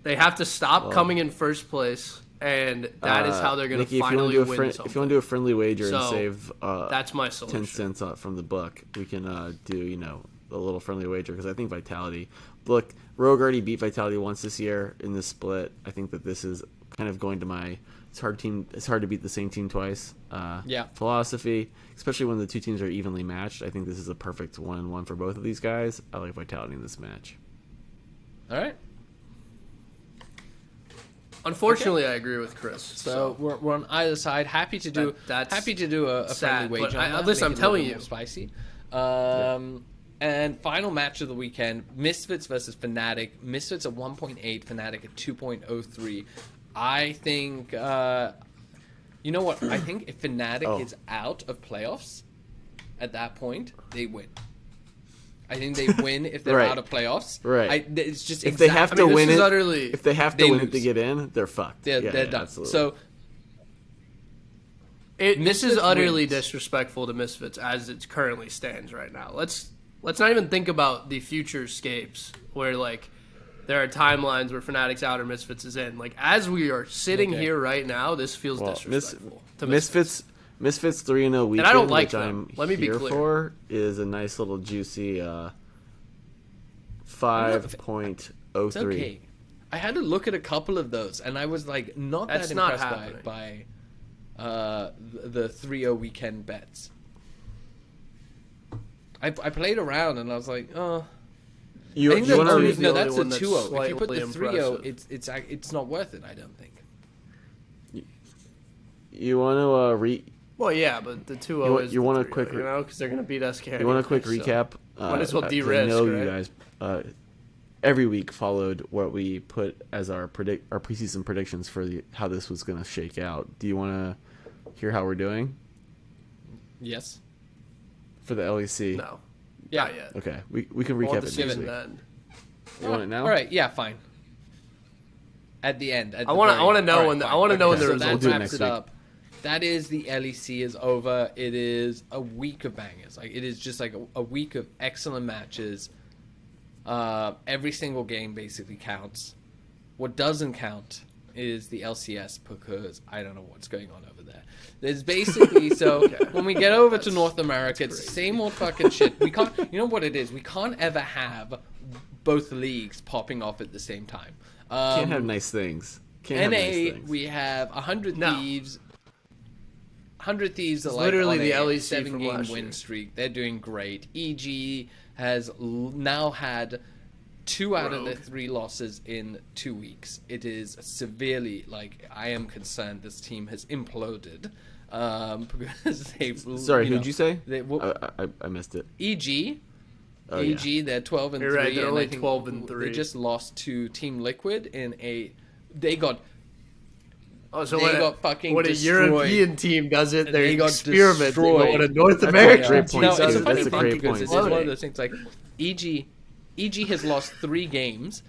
Speaker 3: They have to stop coming in first place, and that is how they're going to finally win something.
Speaker 2: If you want to do a friendly wager and save
Speaker 3: that's my solution.
Speaker 2: 10 cents from the book, we can do a little friendly wager, because I think Vitality. Look, Rogue already beat Vitality once this year in this split. I think that this is kind of going to my it's hard to beat the same team twice philosophy, especially when the two teams are evenly matched. I think this is a perfect 1-1 for both of these guys. I like Vitality in this match.
Speaker 1: All right.
Speaker 3: Unfortunately, I agree with Chris.
Speaker 1: So we're on either side. Happy to do a friendly wager.
Speaker 3: Listen, I'm telling you,
Speaker 1: spicy. And final match of the weekend: Misfits versus Fnatic. Misfits at 1.8, Fnatic at 2.03. I think. You know what? I think if Fnatic is out of playoffs, at that point they win. I think they win if they're out of playoffs.
Speaker 2: Right.
Speaker 1: It's just
Speaker 2: if they have to win it. If they have to win
Speaker 1: lose.
Speaker 2: it to get in, they're fucked.
Speaker 1: They're done.
Speaker 2: Absolutely.
Speaker 1: So
Speaker 3: this is utterly disrespectful to Misfits as it currently stands right now. Let's not even think about the future scapes where like there are timelines where Fnatic's out or Misfits is in. Like as we are sitting here right now, this feels disrespectful to Misfits.
Speaker 2: Misfits 3-0 weekend,
Speaker 3: and I don't like
Speaker 2: which
Speaker 3: them.
Speaker 2: I'm
Speaker 3: Let me be
Speaker 2: here
Speaker 3: clear.
Speaker 2: for, is a nice little juicy 5.03.
Speaker 1: It's okay. I had to look at a couple of those, and I was like not that impressed by the 3-0 weekend bets. I played around, and I was like, oh. I think that's the 2-0. If you put the 3-0, it's not worth it. I don't think.
Speaker 2: You want to
Speaker 3: Well, yeah, but the 2-0 is
Speaker 2: you want a
Speaker 3: 3-0,
Speaker 2: quick
Speaker 3: because they're going to beat us.
Speaker 2: You want a quick recap?
Speaker 3: Might as well de-risk,
Speaker 2: I know
Speaker 3: right?
Speaker 2: you guys every week followed what we put as our preseason predictions for how this was going to shake out. Do you want to hear how we're doing?
Speaker 1: Yes.
Speaker 2: For the LEC?
Speaker 3: No.
Speaker 1: Yeah.
Speaker 3: Not yet.
Speaker 2: Okay, we can recap it next week. You want it now?
Speaker 1: All right. Yeah. Fine. At the end.
Speaker 3: I want to know when the results
Speaker 1: wraps it up. That is the LEC is over. It is a week of bangers. Like it is just like a week of excellent matches. Every single game basically counts. What doesn't count is the LCS because I don't know what's going on over there. There's basically when we get over to North America, it's the same old fucking shit. We can't. You know what it is? We can't ever have both leagues popping off at the same time.
Speaker 2: Can't have nice things.
Speaker 1: We have 100 Thieves. 100 Thieves are like
Speaker 3: literally the LEC
Speaker 1: 7-game win streak. They're doing great. EG has now had 2 out of the 3 losses in 2 weeks. It is severely, I am concerned this team has imploded. Because they've...
Speaker 2: Sorry, who'd you say? I missed it.
Speaker 1: EG. EG, they're 12-3.
Speaker 3: You're right, they're only 12-3.
Speaker 1: They just lost to Team Liquid in a... They got...
Speaker 3: Oh, so
Speaker 1: got fucking
Speaker 3: when a
Speaker 1: destroyed.
Speaker 3: European team does it, they're experimenting.
Speaker 1: Destroyed.
Speaker 3: When a North American team
Speaker 1: does
Speaker 3: does
Speaker 1: it,
Speaker 2: That's a great point.
Speaker 1: It's one of those things like EG has lost 3 games,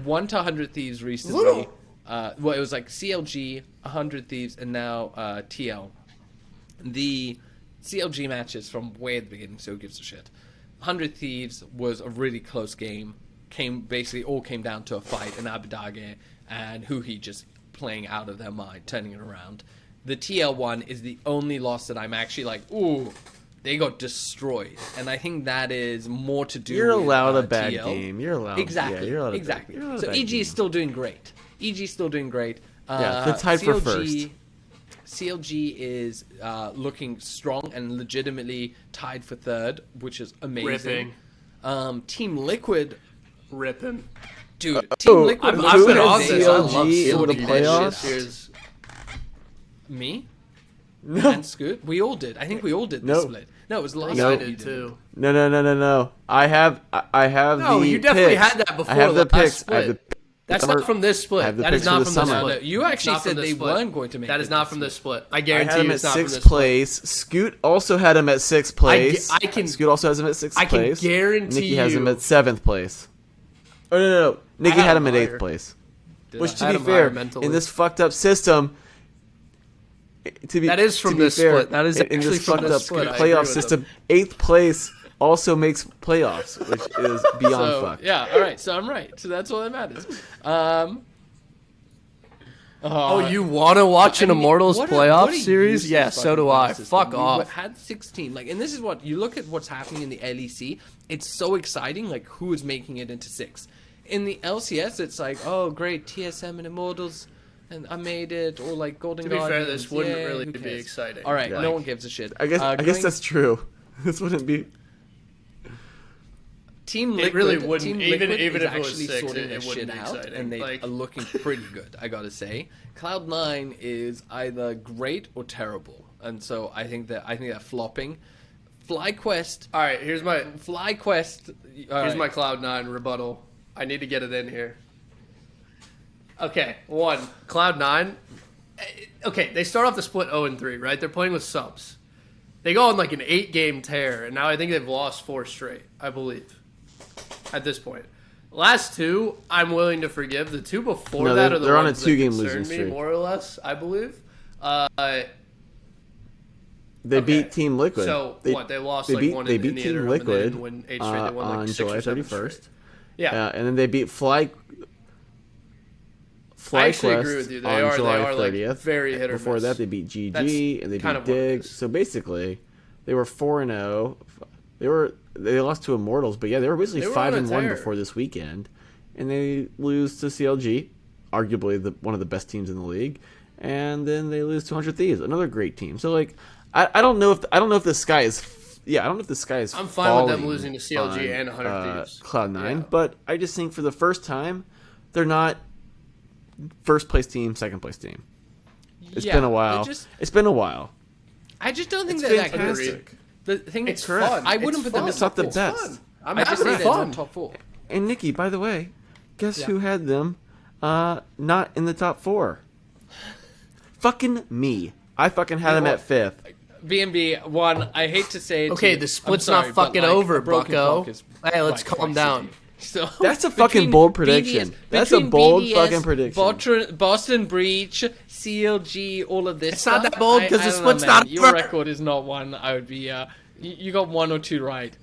Speaker 1: 1 to 100 Thieves recently. It was like CLG, 100 Thieves, and now TL. The CLG matches from way at the beginning, so who gives a shit. 100 Thieves was a really close game. Basically all came down to a fight in Abidage and Huhi just playing out of their mind, turning it around. The TL one is the only loss that I'm actually like, ooh, they got destroyed. And I think that is more to do
Speaker 2: You're allowed
Speaker 1: with
Speaker 2: a bad
Speaker 1: TL.
Speaker 2: game. You're allowed.
Speaker 1: Exactly.
Speaker 2: Yeah, you're allowed
Speaker 1: exactly.
Speaker 2: You're allowed
Speaker 1: so EG is still doing great. EG still doing great.
Speaker 2: Yeah, they're tied for first.
Speaker 1: CLG is looking strong and legitimately tied for 3rd, which is amazing.
Speaker 3: Ripping.
Speaker 1: Team Liquid.
Speaker 3: Ripping.
Speaker 1: Dude, Team Liquid.
Speaker 3: I've been on
Speaker 2: this.
Speaker 3: I love
Speaker 2: CLG in the
Speaker 3: CLG
Speaker 2: playoffs.
Speaker 1: Me?
Speaker 2: No.
Speaker 1: And Scoot? We all did. I think we all did this split. No, it was last
Speaker 3: I
Speaker 1: week.
Speaker 3: did too.
Speaker 2: No. I have
Speaker 3: No,
Speaker 2: the
Speaker 3: you definitely
Speaker 2: picks.
Speaker 3: had that before.
Speaker 2: I have the
Speaker 3: last
Speaker 2: picks.
Speaker 3: split.
Speaker 2: I have the
Speaker 3: That's not from this split. That is not from this split.
Speaker 1: You actually said they weren't going to make.
Speaker 3: That is not from this split. I
Speaker 2: I
Speaker 3: guarantee
Speaker 2: had him
Speaker 3: you
Speaker 2: at
Speaker 3: it's not from
Speaker 2: sixth
Speaker 3: this
Speaker 2: place. Scoot also had him at sixth place. Scoot also has him at sixth place.
Speaker 3: I can guarantee
Speaker 2: Nikki has him at seventh place. Oh no. Nikki had him at eighth place. Which, to be fair, in this fucked up system,
Speaker 3: that is from this split. That is
Speaker 2: in
Speaker 3: actually
Speaker 2: this
Speaker 3: from
Speaker 2: fucked
Speaker 3: this
Speaker 2: up
Speaker 3: split.
Speaker 2: playoff system. Eighth place also makes playoffs, which is beyond fucked.
Speaker 1: Yeah, all right. So I'm right. So that's all that matters.
Speaker 3: You want to watch an Immortals playoff series? Yeah, so do I.
Speaker 1: System.
Speaker 3: Fuck
Speaker 1: we
Speaker 3: off.
Speaker 1: Had 16. And this is what you look at what's happening in the LEC. It's so exciting. Who is making it into 6? In the LCS, it's oh great, TSM and Immortals, and I made it, or Golden Guardians.
Speaker 3: To be fair, this wouldn't really
Speaker 1: who
Speaker 3: be
Speaker 1: cares?
Speaker 3: exciting.
Speaker 1: All right, no one gives a shit.
Speaker 2: I guess that's true. This wouldn't be.
Speaker 1: Team Liquid,
Speaker 3: it really wouldn't.
Speaker 1: Team
Speaker 3: Even
Speaker 1: Liquid
Speaker 3: if
Speaker 1: is
Speaker 3: it was
Speaker 1: actually
Speaker 3: 6,
Speaker 1: sorting
Speaker 3: it
Speaker 1: their
Speaker 3: wouldn't
Speaker 1: shit
Speaker 3: be
Speaker 1: out,
Speaker 3: exciting.
Speaker 1: and they are looking pretty good. I gotta say, Cloud9 is either great or terrible, and so I think they're flopping. FlyQuest.
Speaker 3: All right, here's my
Speaker 1: FlyQuest.
Speaker 3: Here's my Cloud9 rebuttal. I need to get it in here. Okay, Cloud9. Okay, they start off the split 0-3, right? They're playing with subs. They go on an 8-game tear, and now I think they've lost 4 straight, I believe, at this point. Last 2, I'm willing to forgive. The 2 before that are the
Speaker 2: they're on a
Speaker 3: ones
Speaker 2: 2-game
Speaker 3: that
Speaker 2: losing
Speaker 3: concern
Speaker 2: streak.
Speaker 3: me, more or less, I believe.
Speaker 2: They beat Team Liquid.
Speaker 3: So,
Speaker 2: they
Speaker 3: lost
Speaker 2: they beat,
Speaker 3: one
Speaker 2: they
Speaker 3: in
Speaker 2: beat
Speaker 3: the
Speaker 2: Team
Speaker 3: interim,
Speaker 2: Liquid
Speaker 3: and they didn't win 8 straight. They won
Speaker 2: on
Speaker 3: 6
Speaker 2: July
Speaker 3: or 7
Speaker 2: 31st.
Speaker 3: straight. Yeah.
Speaker 2: And then they beat
Speaker 3: I actually agree with you.
Speaker 2: FlyQuest on July 30th.
Speaker 3: Very hit or
Speaker 2: Before
Speaker 3: miss.
Speaker 2: that, they beat GG and they
Speaker 3: kind
Speaker 2: beat
Speaker 3: of what it
Speaker 2: Dig.
Speaker 3: is.
Speaker 2: So basically, they were 4-0. They lost to Immortals, but yeah, they were basically
Speaker 3: They were on a
Speaker 2: 5-1
Speaker 3: tear.
Speaker 2: before this weekend, and they lose to CLG, arguably one of the best teams in the league, and then they lose to 100 Thieves, another great team. So I don't know if the sky is. Yeah, I don't know if the sky is.
Speaker 3: I'm fine with them losing to CLG and 100 Thieves.
Speaker 2: Cloud9,
Speaker 3: Yeah.
Speaker 2: but I just think for the first time, they're not first place team, second place team. It's been a while. It's been a while.
Speaker 1: I just don't think
Speaker 2: It's
Speaker 1: that
Speaker 2: fantastic.
Speaker 1: The thing
Speaker 3: It's
Speaker 1: is,
Speaker 3: fun.
Speaker 1: I wouldn't
Speaker 3: It's
Speaker 1: put them
Speaker 3: fun.
Speaker 1: in
Speaker 2: It's not the
Speaker 1: top 4.
Speaker 2: best.
Speaker 3: I'm
Speaker 1: I just
Speaker 3: having
Speaker 1: say they're
Speaker 3: fun.
Speaker 1: not top 4.
Speaker 2: And Nikki, by the way, guess who had them not in the top 4? Fucking me. I fucking had them at 5th.
Speaker 1: B&B, one, I hate to say it.
Speaker 3: Okay, the split's not fucking over, bucko. Hey, let's calm down.
Speaker 1: So
Speaker 2: That's a fucking bold prediction. That's a bold fucking prediction.
Speaker 1: Boston Breach, CLG, all of this.
Speaker 3: It's not
Speaker 1: stuff.
Speaker 3: that bold 'cause
Speaker 1: I
Speaker 3: the
Speaker 1: don't
Speaker 3: split's
Speaker 1: know, man.
Speaker 3: not
Speaker 1: Your
Speaker 3: over.
Speaker 1: record is not one. I would be. You got 1 or 2 right.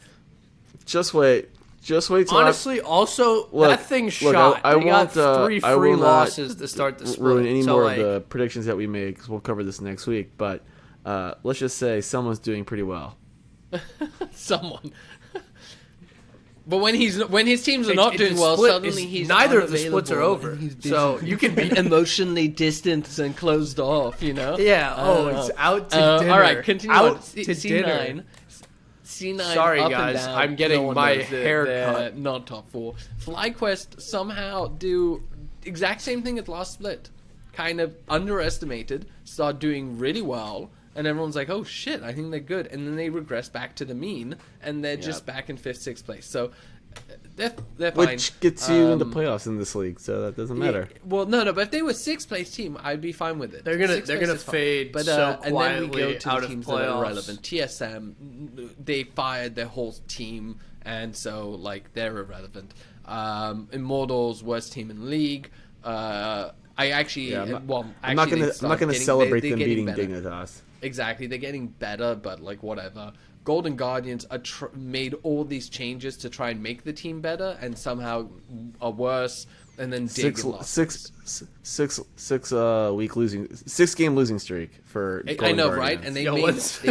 Speaker 2: Just wait. Just wait till
Speaker 3: Honestly, also, that thing's shot.
Speaker 2: I
Speaker 3: They got
Speaker 2: won't,
Speaker 3: 3
Speaker 2: I
Speaker 3: free
Speaker 2: will not
Speaker 3: losses to start the split.
Speaker 2: ruin any
Speaker 3: So,
Speaker 2: more of the predictions that we made because we'll cover this next week. But let's just say someone's doing pretty well.
Speaker 1: Someone. But when his teams are not doing well, suddenly he's
Speaker 3: neither of the splits are
Speaker 1: unavailable
Speaker 3: over.
Speaker 1: and he's
Speaker 3: So you can be
Speaker 1: emotionally distant and closed off. You know.
Speaker 3: Yeah.
Speaker 1: I don't
Speaker 3: It's
Speaker 1: know.
Speaker 3: out to dinner.
Speaker 1: All right, continue
Speaker 3: out
Speaker 1: on.
Speaker 3: to
Speaker 1: C9.
Speaker 3: dinner.
Speaker 1: C9.
Speaker 3: Sorry,
Speaker 1: up
Speaker 3: guys,
Speaker 1: and down.
Speaker 3: I'm getting
Speaker 1: No one
Speaker 3: my
Speaker 1: knows it.
Speaker 3: hair
Speaker 1: They're
Speaker 3: cut.
Speaker 1: not top 4. FlyQuest somehow do exact same thing as last split. Kind of underestimated, start doing really well, and everyone's like, "Oh shit, I think they're good," and then they regress back to the mean, and they're just back in 5th, 6th place. So they're fine.
Speaker 2: Which gets you into playoffs in this league, so that doesn't matter.
Speaker 1: Yeah, well, no, but if they were 6th place team, I'd be fine with it.
Speaker 3: They're gonna
Speaker 1: 6th place is fine.
Speaker 3: fade
Speaker 1: but,
Speaker 3: so
Speaker 1: and then we go
Speaker 3: quietly
Speaker 1: to
Speaker 3: out
Speaker 1: the
Speaker 3: of
Speaker 1: teams that
Speaker 3: playoffs.
Speaker 1: are irrelevant. TSM, they fired their whole team, and so they're irrelevant. Immortals, worst team in league. I'm
Speaker 2: not gonna celebrate them beating Dignitas.
Speaker 1: Exactly, they're getting better, but whatever. Golden Guardians made all these changes to try and make the team better, and somehow are worse. And then Dig lost.
Speaker 2: 6-game losing streak for Golden
Speaker 1: I know,
Speaker 2: Guardians.
Speaker 1: right? And they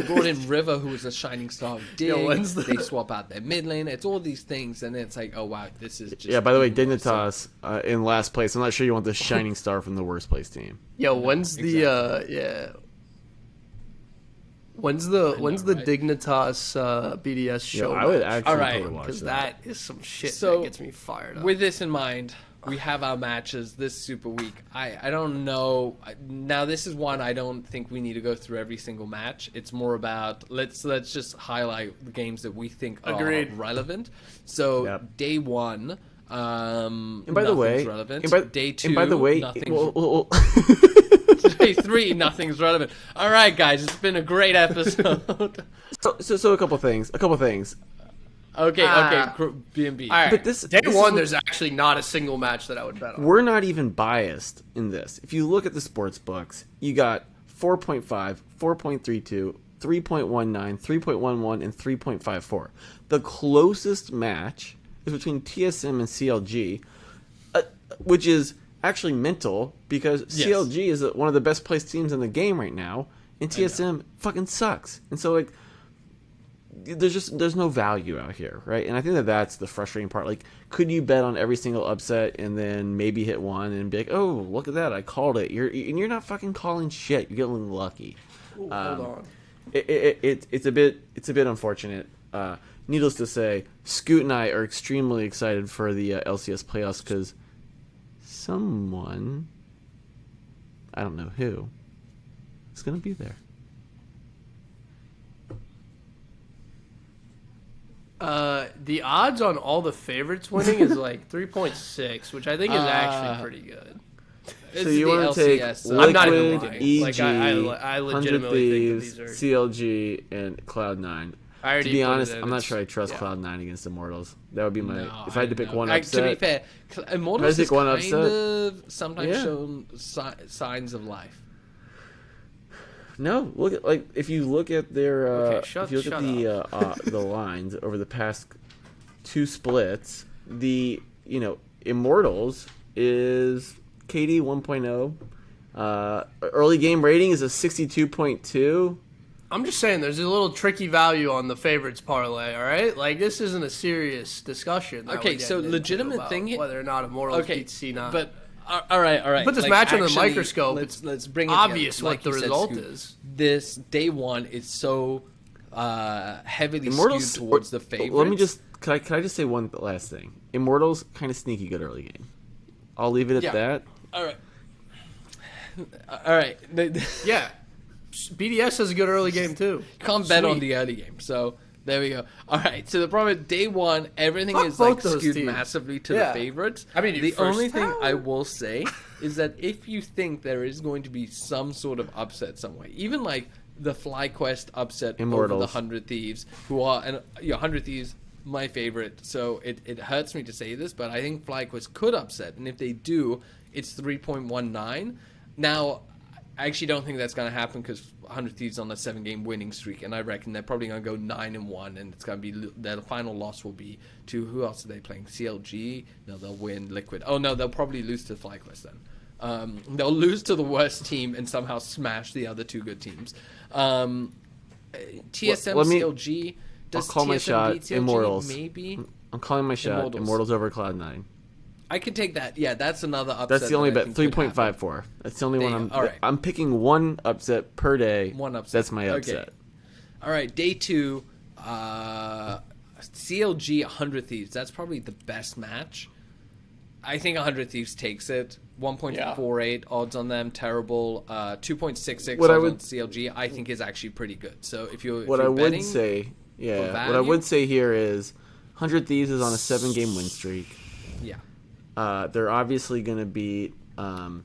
Speaker 1: brought in River, who was a shining star of Dig. They swap out their mid lane. It's all these things, and it's oh wow, this is just.
Speaker 2: Yeah. By the way, Dignitas in last place. I'm not sure you want the shining star from the worst place team.
Speaker 3: Yo, when's the When's the
Speaker 1: right?
Speaker 3: Dignitas BDS show?
Speaker 2: I would actually
Speaker 1: All right,
Speaker 2: totally watch
Speaker 3: because
Speaker 2: that.
Speaker 3: that is some shit
Speaker 1: So,
Speaker 3: that gets me fired up.
Speaker 1: With this in mind, we have our matches this Super Week. I don't know. Now, this is one I don't think we need to go through every single match. It's more about let's just highlight the games that we think are relevant. So day one,
Speaker 2: and by the way,
Speaker 1: relevant. Day two,
Speaker 2: and by the way,
Speaker 1: Day three, nothing's relevant. All right, guys, it's been a great episode.
Speaker 2: So a couple things.
Speaker 1: Okay, B&B.
Speaker 3: All right.
Speaker 2: But
Speaker 3: day one, there's actually not a single match that I would bet on.
Speaker 2: We're not even biased in this. If you look at the sports books, you got 4.5, 4.32, 3.19, 3.11, and 3.54. The closest match is between TSM and CLG, which is actually mental because CLG is one of the best placed teams in the game right now, and TSM fucking sucks. And so like, there's no value out here, right? And I think that's the frustrating part. Like, could you bet on every single upset and then maybe hit one and be like, oh, look at that, I called it. You're not fucking calling shit. You're getting lucky.
Speaker 3: Ooh, hold on.
Speaker 2: It's a bit unfortunate. Needless to say, Scoot and I are extremely excited for the LCS playoffs because someone, I don't know who, is going to be there.
Speaker 3: The odds on all the favorites winning is like 3.6, which I think is actually pretty good.
Speaker 2: So you want to take Liquid,
Speaker 3: I'm not even lying.
Speaker 2: EG,
Speaker 3: like, I legitimately think that these are...
Speaker 2: CLG, and Cloud9. To be honest, I'm not sure I trust Cloud9 against Immortals. That would be my... if I had to pick one upset...
Speaker 1: To be fair, Immortals has kind of sometimes shown signs of life.
Speaker 2: No, look at if you look at their if you look at the lines over the past two splits, the Immortals is KD 1.0. Early game rating is a 62.2.
Speaker 3: I'm just saying, there's a little tricky value on the favorites parlay. All right, like this isn't a serious discussion.
Speaker 1: Okay, so legitimate thing
Speaker 3: whether or not Immortals beats C9,
Speaker 1: but. All right.
Speaker 3: Put this match under the microscope.
Speaker 1: Let's bring it
Speaker 3: obvious
Speaker 1: together.
Speaker 3: what the result is.
Speaker 1: This day one is so heavily skewed towards the favorites.
Speaker 2: Let me just can I just say one last thing? Immortals kind of sneaky good early game. I'll leave it at that.
Speaker 1: All right.
Speaker 3: Yeah, BDS has a good early game too.
Speaker 1: Can't bet on the early game, so. There we go. All right. So the problem is day one, everything is like skewed massively to the favorites.
Speaker 3: I mean,
Speaker 1: the only thing I will say is that if you think there is going to be some sort of upset some way, even like the FlyQuest upset
Speaker 2: Immortals
Speaker 1: over the 100 Thieves, who are 100 Thieves, my favorite. So it hurts me to say this, but I think FlyQuest could upset, and if they do, it's 3.19. Now, I actually don't think that's going to happen because 100 Thieves on a 7-game winning streak, and I reckon they're probably going to go 9-1, and it's going to be their final loss will be to who else are they playing? CLG? No, they'll win Liquid. Oh no, they'll probably lose to FlyQuest then. They'll lose to the worst team and somehow smash the other two good teams. TSM, CLG.
Speaker 2: I'll call my shot.
Speaker 1: CLG?
Speaker 2: Immortals.
Speaker 1: Maybe.
Speaker 2: I'm calling my shot. Immortals over Cloud9.
Speaker 1: I could take that. Yeah, that's another upset.
Speaker 2: That's the only bet. 3.54. That's the only one I'm picking one upset per day.
Speaker 1: One upset.
Speaker 2: That's my upset.
Speaker 1: Okay. All right, day two, CLG 100 Thieves. That's probably the best match. I think 100 Thieves takes it. 1.48 odds on them, terrible. 2.66 odds on CLG, I think is actually pretty good. So if you're
Speaker 2: what I would say here is 100 Thieves is on a 7-game win streak.
Speaker 1: Yeah.
Speaker 2: They're obviously going to beat fucking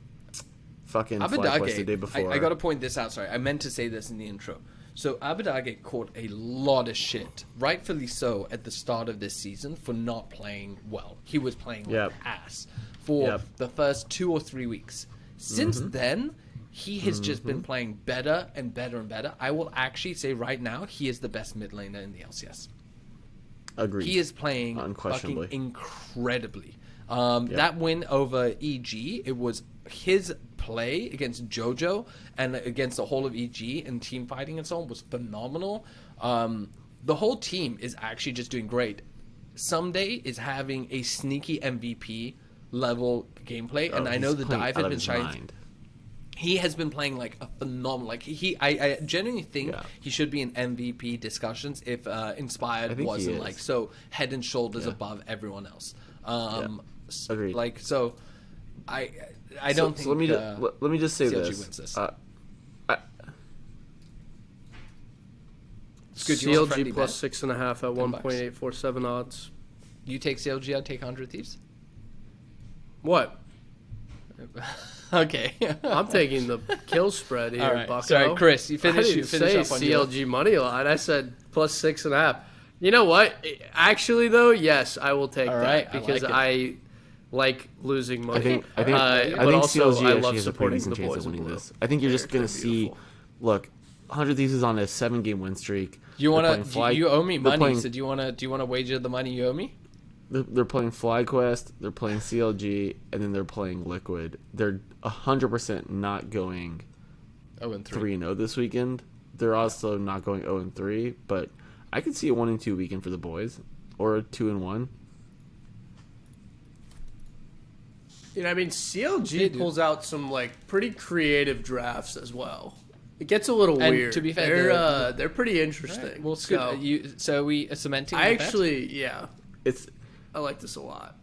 Speaker 2: FlyQuest the day before.
Speaker 1: I got to point this out. Sorry, I meant to say this in the intro. So Abadage caught a lot of shit, rightfully so, at the start of this season for not playing well. He was playing like ass for the first 2 or 3 weeks. Since then, he has just been playing better and better and better. I will actually say right now, he is the best mid laner in the LCS.
Speaker 2: Agreed.
Speaker 1: He is playing fucking incredibly. That win over EG, it was his play against Jojo and against the whole of EG and team fighting and so on was phenomenal. The whole team is actually just doing great. Ssumday is having a sneaky MVP level gameplay, and I know the dive had been shining. He has been playing like a phenomenal. Like I genuinely think he should be in MVP discussions if Inspired wasn't like so head and shoulders above everyone else.
Speaker 2: Agreed.
Speaker 1: Like, so I don't think.
Speaker 2: So let me just say
Speaker 1: CLG
Speaker 2: this.
Speaker 1: wins this.
Speaker 3: It's good. CLG plus 6.5 at 1.847 odds.
Speaker 1: You take CLG, I take 100 Thieves.
Speaker 3: What?
Speaker 1: Okay.
Speaker 3: I'm taking the kill spread here,
Speaker 1: All right.
Speaker 3: Bucko.
Speaker 1: Sorry, Chris. You finish.
Speaker 3: I didn't say
Speaker 1: up on
Speaker 3: CLG money line. I said plus 6.5. You know what? Actually, though, yes, I will take that because I like losing money.
Speaker 2: I think
Speaker 3: also,
Speaker 2: CLG
Speaker 3: I
Speaker 2: actually
Speaker 3: love
Speaker 2: has a pretty
Speaker 3: supporting
Speaker 2: decent
Speaker 3: the
Speaker 2: chance
Speaker 3: boys
Speaker 2: of
Speaker 3: in
Speaker 2: winning
Speaker 3: blue.
Speaker 2: this. I think you're just going to see. Look, 100 Thieves is on a 7-game win streak.
Speaker 1: You owe me money. So do you wanna wager the money you owe me?
Speaker 2: They're playing FlyQuest, they're playing CLG, and then they're playing Liquid. They're 100% not going 3-0 this weekend. They're also not going 0-3, but I could see a 1-2 weekend for the boys, or a 2-1.
Speaker 3: You know, I mean, CLG pulls out some like pretty creative drafts as well. It gets a little weird.
Speaker 1: To be fair,
Speaker 3: they're pretty interesting.
Speaker 1: Right. Well, so we cementing.
Speaker 3: I actually,
Speaker 2: It's.
Speaker 3: I like this a lot.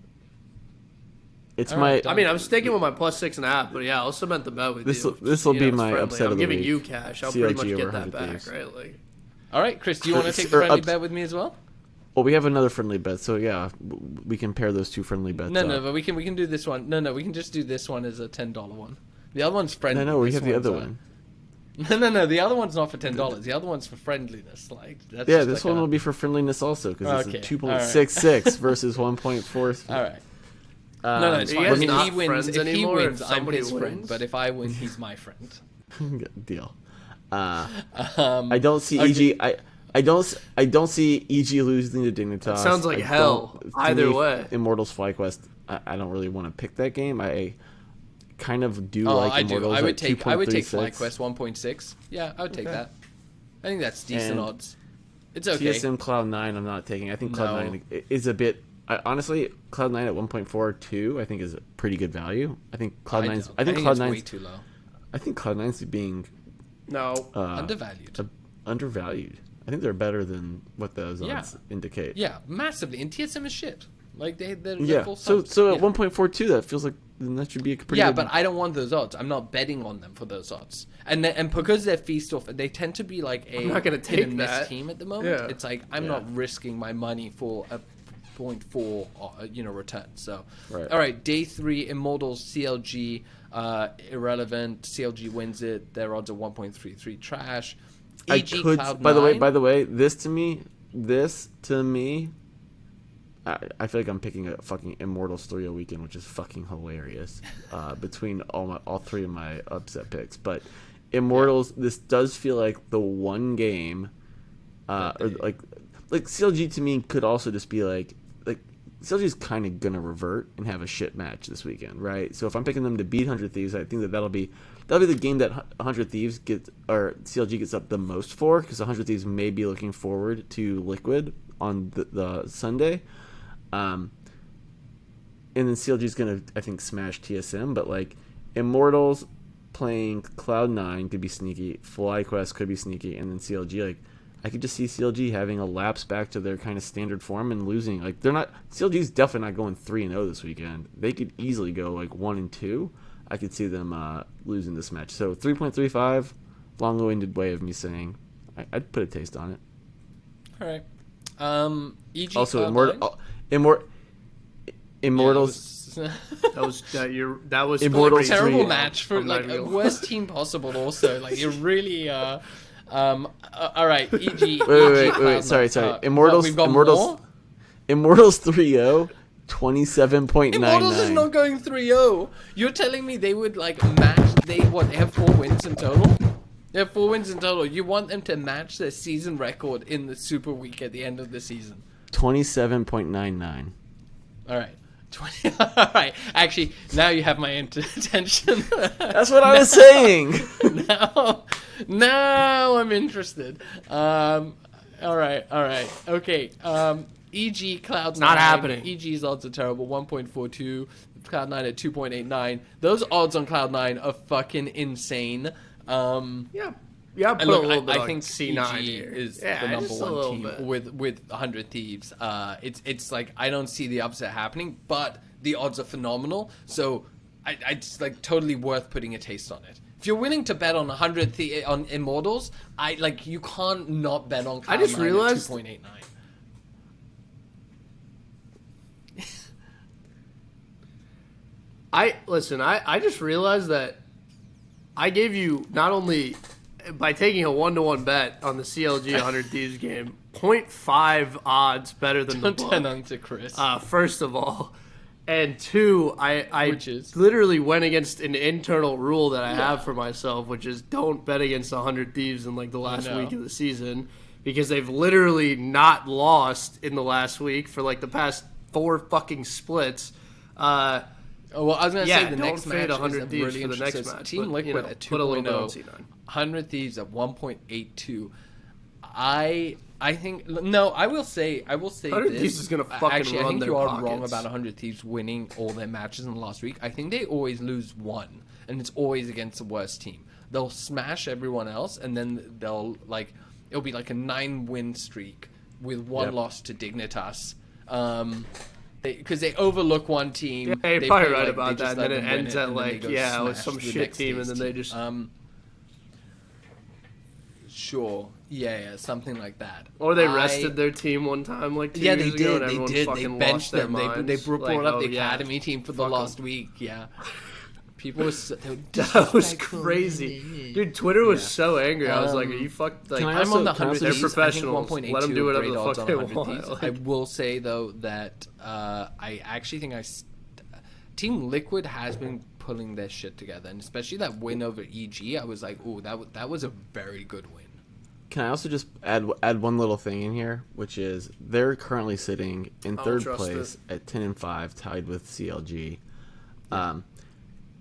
Speaker 2: It's my.
Speaker 3: I mean, I'm sticking with my plus 6.5, but yeah, I'll cement the bet with you.
Speaker 2: This will be my upset of the week.
Speaker 3: I'm giving you cash. I'll pretty much get that back, right? Like.
Speaker 1: All right, Chris, do you want to take the friendly bet with me as well?
Speaker 2: Well, we have another friendly bet, so yeah, we can pair those two friendly bets.
Speaker 1: No, but we can do this one. No, we can just do this one as a $10 one. The other one's friendly.
Speaker 2: No, we have the other one.
Speaker 1: No, the other one's not for $10. The other one's for friendliness. Like that's
Speaker 2: this one will be for friendliness also because it's a 2.66 versus 1.4.
Speaker 1: All right. No, it's fine. If he wins, I'm his friend. But if I win, he's my friend.
Speaker 2: Deal. I don't see EG. I don't see EG losing to Dignitas.
Speaker 3: That sounds like hell. Either way.
Speaker 2: Immortals FlyQuest. I don't really want to pick that game. I kind of do like Immortals.
Speaker 1: I would take FlyQuest
Speaker 2: 2.36.
Speaker 1: 1.6. Yeah, I would take that. I think that's decent odds. It's okay.
Speaker 2: TSM Cloud9 I'm not taking. I think Cloud9 is a bit. Honestly, Cloud9 at 1.42 I think is a pretty good value. I think Cloud9's. I think Cloud9's
Speaker 1: way too low.
Speaker 2: I think Cloud9's being
Speaker 1: undervalued.
Speaker 2: Undervalued. I think they're better than what those odds indicate.
Speaker 1: Yeah, massively. And TSM is shit. Like they're full
Speaker 2: So at 1.42, that feels like that should be a pretty.
Speaker 1: Yeah, but I don't want those odds. I'm not betting on them for those odds. And because they're feast off, they tend to be like
Speaker 3: I'm not gonna take that
Speaker 1: team at the moment. Yeah. It's like I'm not risking my money for a 0.4 return. So all right, day 3 Immortals CLG irrelevant. CLG wins it. Their odds are 1.33 trash.
Speaker 2: EG Cloud9. By the way, this to me, I feel like I'm picking a fucking Immortals 3-0 weekend, which is fucking hilarious. Between all three of my upset picks, but Immortals, this does feel like the one game, or like CLG to me could also just be like CLG is kind of gonna revert and have a shit match this weekend, right? So if I'm picking them to beat 100 Thieves, I think that'll be the game that 100 Thieves gets, or CLG gets up the most for, because 100 Thieves may be looking forward to Liquid on the Sunday. And then CLG is going to, I think, smash TSM, but like Immortals playing Cloud9 could be sneaky, FlyQuest could be sneaky, and then CLG, like I could just see CLG having a lapse back to their kind of standard form and losing. Like CLG's definitely not going 3-0 this weekend. They could easily go like 1-2. I could see them losing this match. So 3.35, long-winded way of me saying I'd put a taste on it.
Speaker 1: All right. EG
Speaker 2: also, Immortals.
Speaker 3: That was
Speaker 2: Immortals
Speaker 1: terrible match for like worst team possible. Also, like you're really. All right, EG.
Speaker 2: Wait. Sorry. Immortals.
Speaker 1: We've got
Speaker 2: Immortals.
Speaker 1: More?
Speaker 2: Immortals 3-0. 27.99.
Speaker 1: Immortals is not going 3-0. You're telling me they would like match? They have 4 wins in total. They have 4 wins in total. You want them to match their season record in the Super Week at the end of the season?
Speaker 2: 27.99.
Speaker 1: All right. All right. Actually, now you have my attention.
Speaker 2: That's what I was saying.
Speaker 1: Now I'm interested. All right. Okay. EG Cloud9.
Speaker 3: Not happening.
Speaker 1: EG's odds are terrible. 1.42. Cloud9 at 2.89. Those odds on Cloud9 are fucking insane.
Speaker 3: Yeah, put a little bit
Speaker 1: I think C9
Speaker 3: here.
Speaker 1: is the number one team with 100 Thieves. It's like I don't see the upset happening, but the odds are phenomenal. So I just like totally worth putting a taste on it. If you're willing to bet on 100 on Immortals, you can't not bet on Cloud9
Speaker 3: I just realized
Speaker 1: at 2.89.
Speaker 3: I just realized that I gave you, not only by taking a 1-to-1 bet on the CLG 100 Thieves game, 0.5 odds better than the book.
Speaker 1: 10 onto Chris.
Speaker 3: First of all. And two, I
Speaker 1: is?
Speaker 3: literally went against an internal rule that I have for myself, which is don't bet against 100 Thieves in like the last week of the season, because they've literally not lost in the last week for like the past 4 fucking splits.
Speaker 1: Well, I was going to say the
Speaker 3: don't
Speaker 1: next
Speaker 3: fade
Speaker 1: match
Speaker 3: 100
Speaker 1: is
Speaker 3: Thieves
Speaker 1: really
Speaker 3: for the next
Speaker 1: interesting.
Speaker 3: match.
Speaker 1: Team
Speaker 3: but,
Speaker 1: Liquid at 2.0,
Speaker 3: put a little bit on C9.
Speaker 1: 100 Thieves at 1.82. I think I will say
Speaker 3: 100
Speaker 1: this.
Speaker 3: Thieves is gonna fucking
Speaker 1: actually,
Speaker 3: run
Speaker 1: I think
Speaker 3: their
Speaker 1: you are
Speaker 3: pockets.
Speaker 1: wrong about 100 Thieves winning all their matches in the last week. I think they always lose one, and it's always against the worst team. They'll smash everyone else, and then it'll be like a 9-win streak with one loss to Dignitas. Because they overlook one team.
Speaker 3: Yeah, you're
Speaker 1: they
Speaker 3: probably
Speaker 1: play,
Speaker 3: right
Speaker 1: like,
Speaker 3: about
Speaker 1: they just
Speaker 3: that. And
Speaker 1: let
Speaker 3: then it
Speaker 1: them win
Speaker 3: ends
Speaker 1: it,
Speaker 3: at
Speaker 1: and then they
Speaker 3: like,
Speaker 1: go
Speaker 3: with
Speaker 1: smash
Speaker 3: some
Speaker 1: the
Speaker 3: shit
Speaker 1: next
Speaker 3: team, and
Speaker 1: day's
Speaker 3: then they just.
Speaker 1: Sure. Yeah, something like that.
Speaker 3: Or they rested their team one time, like 2
Speaker 1: Yeah,
Speaker 3: years
Speaker 1: they
Speaker 3: ago,
Speaker 1: did.
Speaker 3: and everyone
Speaker 1: They
Speaker 3: fucking
Speaker 1: benched
Speaker 3: lost their
Speaker 1: them.
Speaker 3: minds.
Speaker 1: They brought
Speaker 3: Like,
Speaker 1: up
Speaker 3: oh,
Speaker 1: the
Speaker 3: yeah.
Speaker 1: academy team for the
Speaker 3: Fuck
Speaker 1: last
Speaker 3: 'em.
Speaker 1: week. Yeah. People were
Speaker 3: That was crazy, dude. Twitter was so angry. I was like, "Are you fucked?" Like,
Speaker 1: I'm on the 100
Speaker 3: they're
Speaker 1: Thieves.
Speaker 3: professionals.
Speaker 1: I think
Speaker 3: Let them do whatever the fuck they
Speaker 1: 1.82
Speaker 3: want.
Speaker 1: Thieves. I will say though that I actually think Team Liquid has been pulling their shit together, and especially that win over EG. I was like, "Oh, that was a very good win."
Speaker 2: Can I also just add one little thing in here, which is they're currently sitting in third place at 10-5, tied with CLG.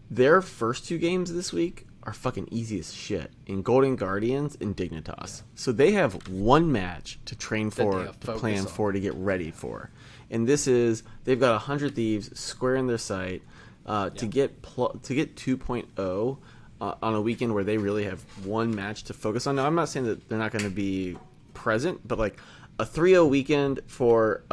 Speaker 2: Their first 2 games this week are fucking easy as shit in Golden Guardians and Dignitas. So they have one match to train for, to plan for, to get ready for. And this is, they've got 100 Thieves square in their sight to get 2.0 on a weekend where they really have one match to focus on. Now, I'm not saying that they're not going to be present, but like a 3-0 weekend for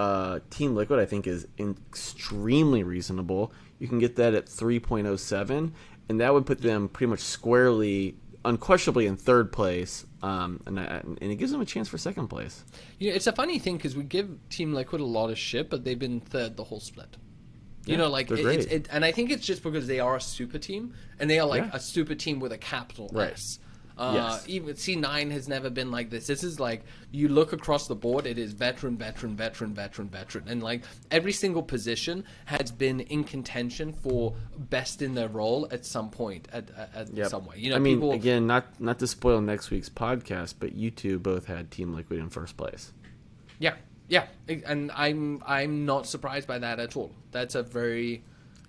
Speaker 2: Team Liquid, I think, is extremely reasonable. You can get that at 3.07, and that would put them pretty much squarely, unquestionably in third place, and it gives them a chance for second place.
Speaker 1: You know, it's a funny thing because we give Team Liquid a lot of shit, but they've been third the whole split. You know, like and I think it's just because they are a super team, and they are like a super team with a capital S.
Speaker 2: Yes.
Speaker 1: Even C9 has never been like this. This is like, you look across the board, it is veteran, and like every single position has been in contention for best in their role at some point, at some way. You know,
Speaker 2: I mean,
Speaker 1: people,
Speaker 2: again, not to spoil next week's podcast, but you two both had Team Liquid in first place.
Speaker 1: Yeah, and I'm not surprised by that at all. That's a very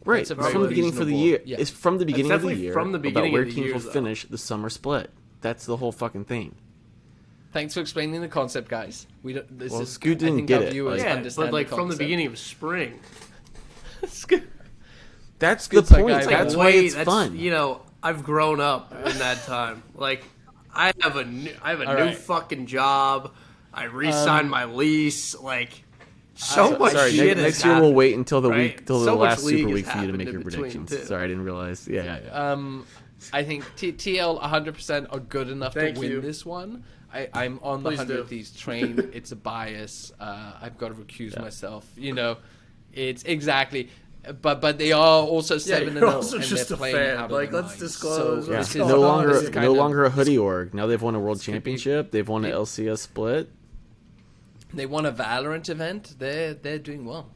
Speaker 2: Right, from the beginning for the year.
Speaker 1: Yeah.
Speaker 2: It's from the beginning of the year.
Speaker 3: From the beginning
Speaker 2: about where
Speaker 3: of the
Speaker 2: teams
Speaker 3: year,
Speaker 2: will
Speaker 3: though.
Speaker 2: finish the summer split. That's the whole fucking thing.
Speaker 1: Thanks for explaining the concept, guys. We don't.
Speaker 2: Well, Scoot didn't get it.
Speaker 3: But like from the beginning of spring.
Speaker 2: That's
Speaker 1: Scoot's
Speaker 2: the
Speaker 1: like,
Speaker 2: point.
Speaker 1: I
Speaker 2: That's
Speaker 1: know.
Speaker 2: why it's fun.
Speaker 3: You know, I've grown up in that time. Like, I have a new fucking job. I re-signed my lease. Like, so much
Speaker 2: Sorry,
Speaker 3: shit has
Speaker 2: next year
Speaker 3: happened,
Speaker 2: we'll wait until the
Speaker 3: right?
Speaker 2: week, till the
Speaker 3: So much
Speaker 2: last
Speaker 3: league
Speaker 2: Super
Speaker 3: has
Speaker 2: Week for you to
Speaker 3: happened
Speaker 2: make
Speaker 3: in
Speaker 2: your
Speaker 3: between,
Speaker 2: predictions.
Speaker 3: too.
Speaker 2: Sorry, I didn't realize. Yeah.
Speaker 1: I think TL 100% are good enough
Speaker 3: Thank
Speaker 1: to win
Speaker 3: you.
Speaker 1: this one. I'm on the
Speaker 3: Please
Speaker 1: 100
Speaker 3: do.
Speaker 1: Thieves train. It's a bias. I've got to recuse myself. You know, it's exactly. But they are also 7-0,
Speaker 3: you're also
Speaker 1: and
Speaker 3: just
Speaker 1: they're
Speaker 3: a
Speaker 1: playing
Speaker 3: fan.
Speaker 1: out of
Speaker 3: Like,
Speaker 1: their
Speaker 3: let's
Speaker 1: minds.
Speaker 3: disclose
Speaker 1: So
Speaker 2: Yeah.
Speaker 3: what's
Speaker 1: this is-
Speaker 3: going on.
Speaker 1: this is kind
Speaker 2: No
Speaker 1: of-
Speaker 2: longer a hoodie org. Now they've won a world championship. They've won an LCS split.
Speaker 1: They won a Valorant event. They're doing well.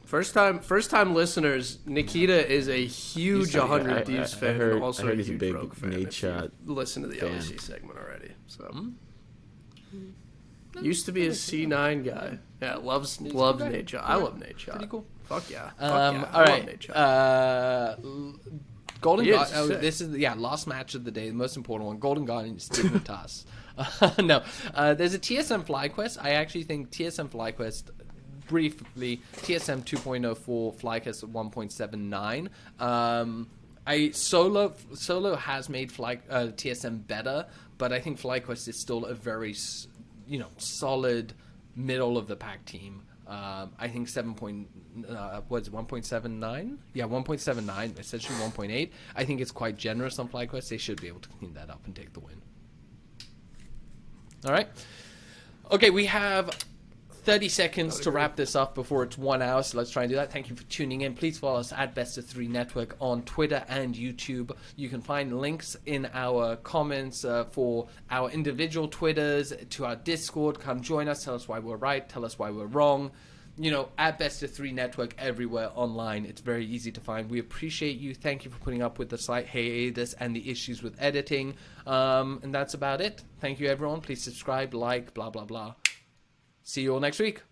Speaker 3: First time listeners, Nikita is a huge 100 Thieves fan and also
Speaker 2: I heard
Speaker 3: a
Speaker 2: he's a
Speaker 3: huge
Speaker 2: big
Speaker 3: Rogue fan.
Speaker 2: Nate
Speaker 3: If
Speaker 2: Shot
Speaker 3: you listen to the
Speaker 2: fan.
Speaker 3: LEC segment already. So used to be a C9 guy. Yeah, loves Nate Shot. I love Nate Shot.
Speaker 1: Pretty cool.
Speaker 3: Fuck yeah.
Speaker 1: All
Speaker 3: I love
Speaker 1: right.
Speaker 3: Nate Shot.
Speaker 1: Golden
Speaker 3: He is
Speaker 1: Guardians.
Speaker 3: sick.
Speaker 1: This is last match of the day, the most important one. Golden Guardians Dignitas. No, there's a TSM FlyQuest. I actually think TSM FlyQuest. Briefly, TSM 2.04, FlyQuest 1.79. Solo has made TSM better, but I think FlyQuest is still a very solid middle of the pack team. I think 1.79? Yeah, 1.79, essentially 1.8. I think it's quite generous on FlyQuest. They should be able to clean that up and take the win. All right. Okay, we have 30 seconds to wrap this up before it's 1 hour, so let's try and do that. Thank you for tuning in. Please follow us at Best of 3 Network on Twitter and YouTube. You can find links in our comments for our individual Twitters, to our Discord. Come join us. Tell us why we're right. Tell us why we're wrong. You know, at Best of 3 Network everywhere online. It's very easy to find. We appreciate you. Thank you for putting up with the slight hiatus and the issues with editing. And that's about it. Thank you, everyone. Please subscribe, like, blah, blah, blah. See you all next week.